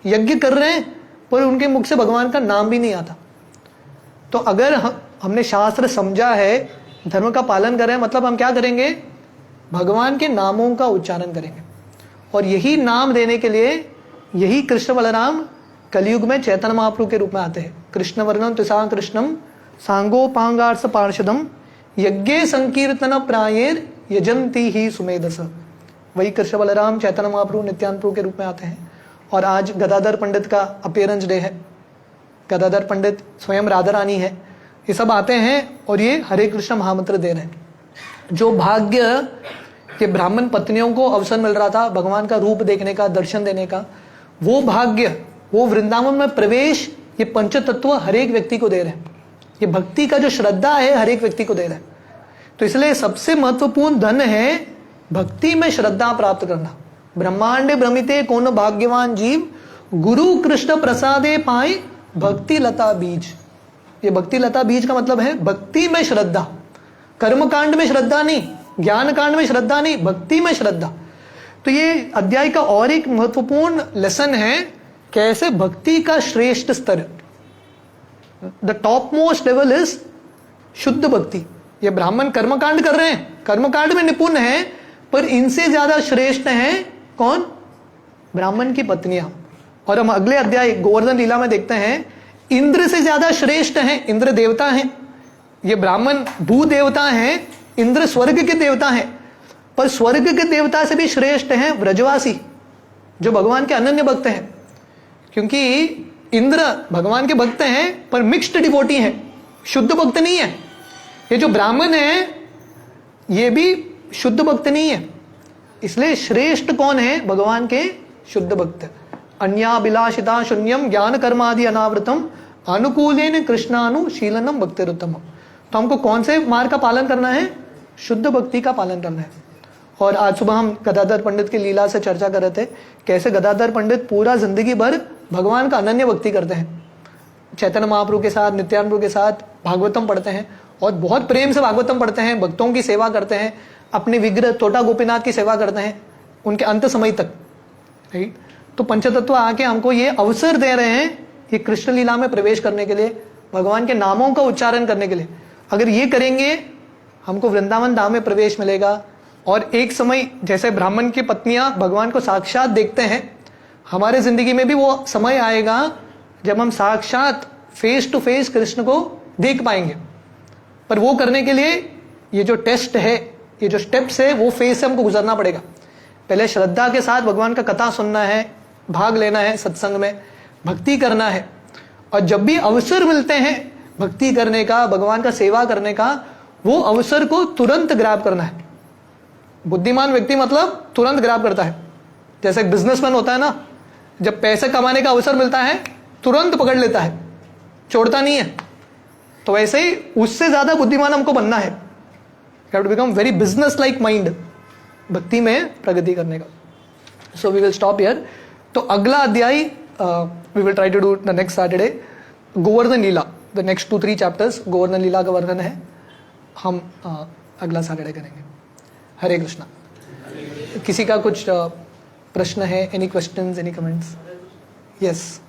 [SPEAKER 1] यज्ञ कर रहे हैं पर उनके मुख से भगवान का नाम भी नहीं आता। तो अगर हमने शास्त्र समझा है, धर्म का पालन कर रहे हैं, मतलब हम क्या करेंगे, भगवान के नामों का उच्चारण करेंगे। और यही नाम देने के लिए यही कृष्ण बलराम कलयुग में चैतन्य महाप्रभु के रूप में आते हैं। कृष्ण वर्णम त्रिसा कृष्णम सांगोपांगार्थ पार्षदम यज्ञे संकीर्तन प्रायेर यजंती ही सुमेधस। वही कृष्ण बलराम चैतन्य महाप्रभु नित्यानंद प्रभु के रूप में आते हैं। और आज गदाधर पंडित का अपीयरेंस डे है। गदाधर पंडित स्वयं राधा रानी है, ये सब आते हैं और ये हरे कृष्ण महामंत्र दे रहे हैं। जो भाग्य ये ब्राह्मण पत्नियों को अवसर मिल रहा था भगवान का रूप देखने का, दर्शन देने का, वो भाग्य, वो वृंदावन में प्रवेश, ये पंचतत्व हर एक व्यक्ति को दे रहे हैं। ये भक्ति का जो श्रद्धा है हर एक व्यक्ति को दे रहे हैं। तो इसलिए सबसे महत्वपूर्ण धन है भक्ति में श्रद्धा प्राप्त करना। ब्रह्मांडे भ्रमिते कौन भाग्यवान जीव, गुरु कृष्ण प्रसादे पाए भक्ति लता बीज। ये भक्ति लता बीज का मतलब है भक्ति में श्रद्धा, कर्म कांड में श्रद्धा नहीं, ज्ञान कांड में श्रद्धा नहीं, भक्ति में श्रद्धा। तो ये अध्याय का और एक महत्वपूर्ण लेसन है, कैसे भक्ति का श्रेष्ठ स्तर, the top most level is शुद्ध भक्ति। ये ब्राह्मण कर्मकांड कर रहे हैं, कर्मकांड में निपुण है, पर इनसे ज्यादा श्रेष्ठ है कौन, ब्राह्मण की पत्नियां। और हम अगले अध्याय गोवर्धन लीला में देखते हैं, इंद्र से ज्यादा श्रेष्ठ हैं, इंद्र देवता हैं, ये ब्राह्मण भू देवता हैं, इंद्र स्वर्ग के देवता हैं, पर स्वर्ग के देवता से भी श्रेष्ठ हैं व्रजवासी जो भगवान के अनन्य भक्त हैं। क्योंकि इंद्र भगवान के भक्त हैं पर मिक्स्ड डिवोटी हैं, शुद्ध भक्त नहीं है। ये जो ब्राह्मण है ये भी शुद्ध भक्त नहीं है। इसलिए श्रेष्ठ कौन है, भगवान के शुद्ध भक्त। अन्याभिलाषिता शून्यम ज्ञान कर्मादि अनावृतम अनुकूलेन कृष्णानुशीलनम भक्तिरुत्तम। तो हमको कौन से मार्ग का पालन करना है, शुद्ध भक्ति का पालन करना है। और आज सुबह हम गदाधर पंडित की लीला से चर्चा कर रहे थे, कैसे गदाधर पंडित पूरा जिंदगी भर भगवान का अनन्य भक्ति करते हैं। चैतन्य महाप्रभु के साथ, नित्यानंद प्रभु के साथ भागवतम पढ़ते हैं और बहुत प्रेम से भागवतम पढ़ते हैं, भक्तों की सेवा करते हैं, अपने विग्रह तोटा गोपीनाथ की सेवा करते हैं उनके अंत समय तक। राइट। तो पंचतत्व आके हमको ये अवसर दे रहे हैं कि कृष्ण लीला में प्रवेश करने के लिए, भगवान के नामों का उच्चारण करने के लिए। अगर ये करेंगे हमको वृंदावन धाम में प्रवेश मिलेगा। और एक समय जैसे ब्राह्मण की पत्नियां भगवान को साक्षात देखते हैं, हमारे जिंदगी में भी वो समय आएगा जब हम साक्षात फेस टू फेस कृष्ण को देख पाएंगे। पर वो करने के लिए ये जो टेस्ट है, ये जो स्टेप्स है, वो फेस से हमको गुजरना पड़ेगा। पहले श्रद्धा के साथ भगवान का कथा सुनना है, भाग लेना है सत्संग में, भक्ति करना है। और जब भी अवसर मिलते हैं भक्ति करने का, भगवान का सेवा करने का, वो अवसर को तुरंत ग्रैब करना है। बुद्धिमान व्यक्ति मतलब तुरंत ग्रैब करता है। जैसे एक बिजनेसमैन होता है ना, जब पैसे कमाने का अवसर मिलता है तुरंत पकड़ लेता है, छोड़ता नहीं है। तो वैसे ही उससे ज्यादा बुद्धिमान हमको बनना है। You have to become very business like mind, भक्ति में प्रगति करने का। So we will stop here. तो अगला अध्याय we will try to do the next Saturday, Govardhan Leela, the next 2-3 chapters Govardhan लीला का वर्णन है, हम अगला सैटरडे करेंगे। हरे कृष्णा। किसी का कुछ प्रश्न है, any questions, any comments? Yes.